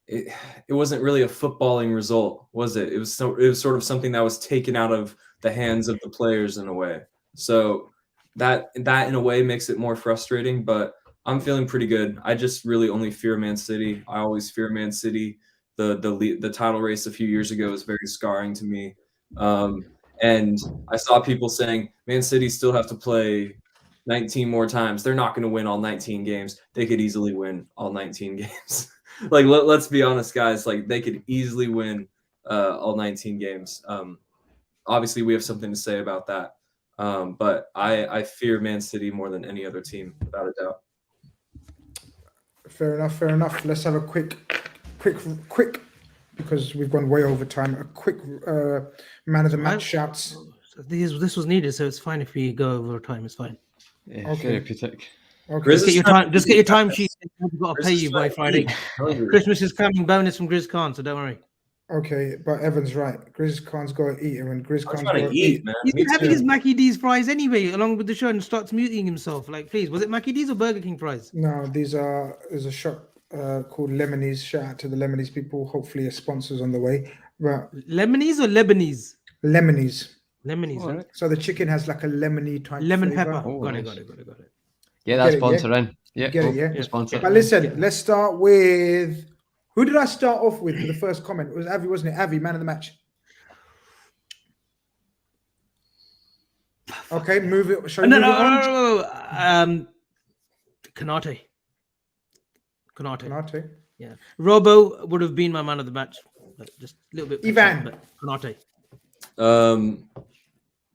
it wasn't really a footballing result, was it? It was sort of something that was taken out of the hands of the players in a way. So that in a way makes it more frustrating, but I'm feeling pretty good. I just really only fear Man City. I always fear Man City. The title race a few years ago was very scarring to me. And I saw people saying Man City still have to play 19 more times. They're not going to win all 19 games. They could easily win all 19 games. Like, let's be honest, guys. Like, they could easily win all 19 games. Obviously, we have something to say about that. But I fear Man City more than any other team, without a doubt. Fair enough. Let's have a quick, because we've gone way over time. A quick man of the match shouts. This was needed, so it's fine if we go over time. It's fine. Yeah, Okay. therapeutic. Okay. Just get your time sheet. We've got to pay you by Friday. Hungry. Christmas is coming. Bonus from Grizz Khan, so don't worry. Okay, but Evan's right. Grizz Khan's got to eat, and when Grizz I'm Khan's trying got to to eat, man. He's Me been having too. his Mackie D's fries anyway, along with the show, and starts muting himself. Like, please, was it Mackie D's or Burger King fries? No, there's a shop called Lemonies. Shout out to the Lemonies people. Hopefully, a sponsor's on the way. But Lemonese or Lebanese? Lemonies. Lemonese, right? So the chicken has like a lemony type Lemon flavor. pepper. Oh, Got nice. it. Get Get that it, yeah? sponsor in. Yeah, Get it, cool. yeah? We'll sponsor. But listen, let's start with who did I start off with the first comment? It was Avi, wasn't it? Avi, man of the match. Okay, move it. Shall we move it on? No. Konate. Konate. Yeah. Robo would have been my man of the match. but just a little bit. Ivan. But Konate.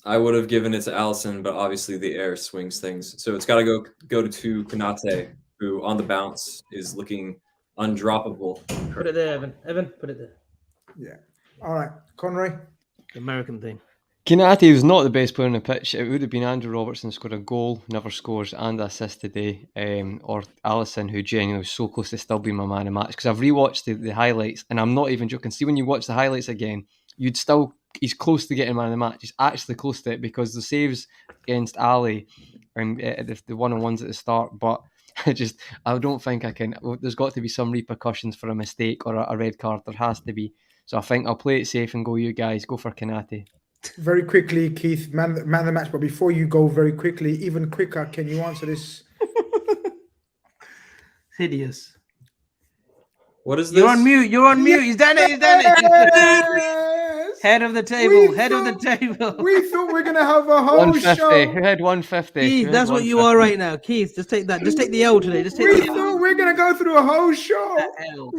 I would have given it to Allison, but obviously the air swings things. So it's got to go to Konate, who on the bounce is looking undroppable. Put it there, Evan. Evan, put it there. Yeah. All right, Conroy. American thing. Konate was not the best player on the pitch. It would have been Andrew Robertson, scored a goal, never scores, and assist today, or Alisson, who genuinely was so close to still being my man of the match. Because I've rewatched the highlights, and I'm not even joking. See, when you watch the highlights again, he's close to getting man of the match. He's actually close to it because the saves against Ali and the one-on-ones at the start, but I don't think I can. There's got to be some repercussions for a mistake or a red card. There has to be. So I think I'll play it safe and go. You guys go for Konate. Very quickly, Keith, man of the match. But before you go, very quickly, even quicker, can you answer this? Hideous. What is this? You're on mute. You're on mute. He's done it. He's done it. Yes! Head of the table. Head of the table. We thought we were gonna have a whole 150. show. Who had 150? Keith, that's what you are right now. Keith, just take that. Just take the L today. Just take We the L. thought we were gonna go through a whole show. L.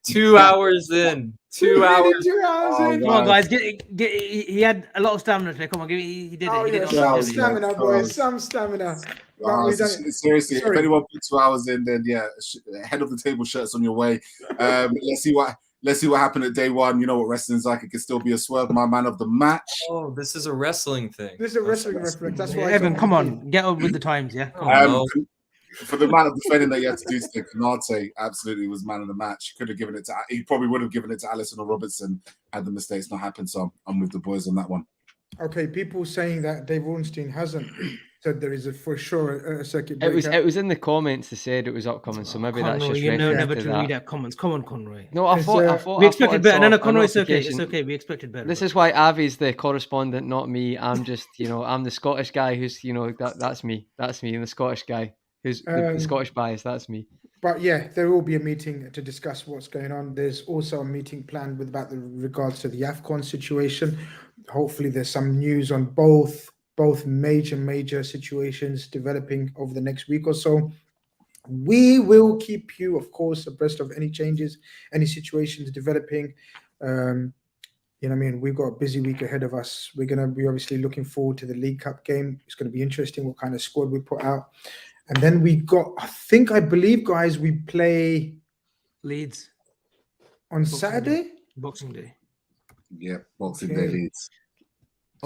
2 hours in. 2 hours. 2 hours Oh, in. Come on, guys. He had a lot of stamina today. Come on, he did it. Oh, He did yeah, it. Yeah, some was stamina, like, boys. Some stamina. But Oh, we done it. seriously, Sorry. if anyone put 2 hours in, then yeah, head of the table shirts on your way. Let's see what happened at day one. You know what wrestling's like. It can still be a swerve. My man of the match. Oh, this is a wrestling thing. This is a wrestling reference. That's why. I Evan, told come you. on. Get up with the times, yeah? Come on. No. For the amount of defending that you had to do today, Konate absolutely was man of the match. Could have given it to. He probably would have given it to Alisson or Robertson had the mistakes not happened. So I'm with the boys on that one. Okay, people saying that Dave Ornstein hasn't said there is for sure a circuit breaker. It was in the comments. They said it was upcoming, so maybe that's Conroy, just you know reference never to to that. read out comments. Come on, Conroy. No, I It's, thought We I expected saw better. No, a Conroy, it's okay. notification. It's okay. We expected better. This is why Avi's the correspondent, not me. I'm just, I'm the Scottish guy who's, that's me. That's me. And the Scottish guy who's the Scottish bias. That's me. But yeah, there will be a meeting to discuss what's going on. There's also a meeting planned about the regards to the AFCON situation. Hopefully, there's some news on both major situations developing over the next week or so. We will keep you, of course, abreast of any changes, any situations developing. We've got a busy week ahead of us. We're going to be obviously looking forward to the League Cup game. It's going to be interesting what kind of squad we put out. And then I believe, guys, we play Leeds. on Boxing Saturday. Boxing Day. Yeah, Boxing Okay. Day Leeds.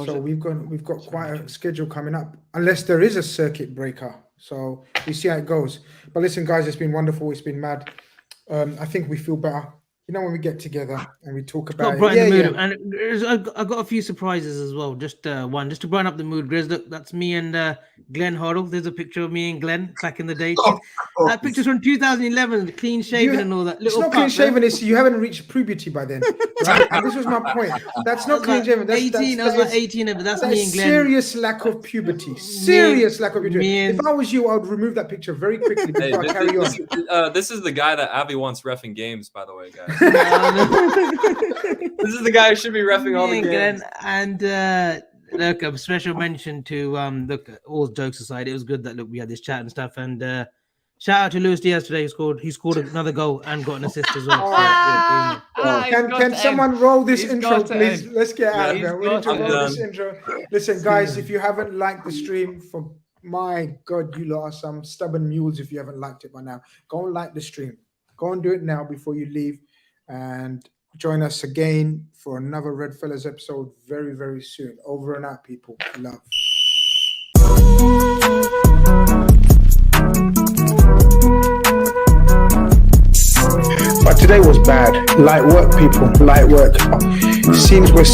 So we've got quite a schedule coming up, unless there is a circuit breaker. So we see how it goes. But listen, guys, it's been wonderful. It's been mad. I think we feel better. When we get together and we talk about it. Brighten the mood up. And I got a few surprises as well. Just to brighten up the mood. Grizz, look, that's me and Glenn Hoddle. There's a picture of me and Glenn back in the day. That picture's from 2011, clean shaven and all that. It's not clean shaven. It's you haven't reached puberty by then. Right? And this was my point. That's not clean shaven. That's 18. I was like 18, but that's me and Glenn. Serious lack of puberty. Serious lack of puberty. and- If I was you, I would remove that picture very quickly before I carry on. This is the guy that Avi wants reffing games, by the way, guys. This is the guy who should be reffing all the games. And look, a special mention to look, all jokes aside, it was good that we had this chat and stuff. And shout out to Luis Diaz today. He scored another goal and got an assist as well. Can someone roll this intro, please? Let's get out of Yeah, here. We need to I'm roll done. this intro. Listen, guys, if you haven't liked the stream, for my God, you lot are some stubborn mules if you haven't liked it by now. Go and like the stream. Go and do it now before you leave. And join us again for another RedFellas episode very, very soon. Over and out, people. Love. But today was bad. Light work, people. Light work. It seems we're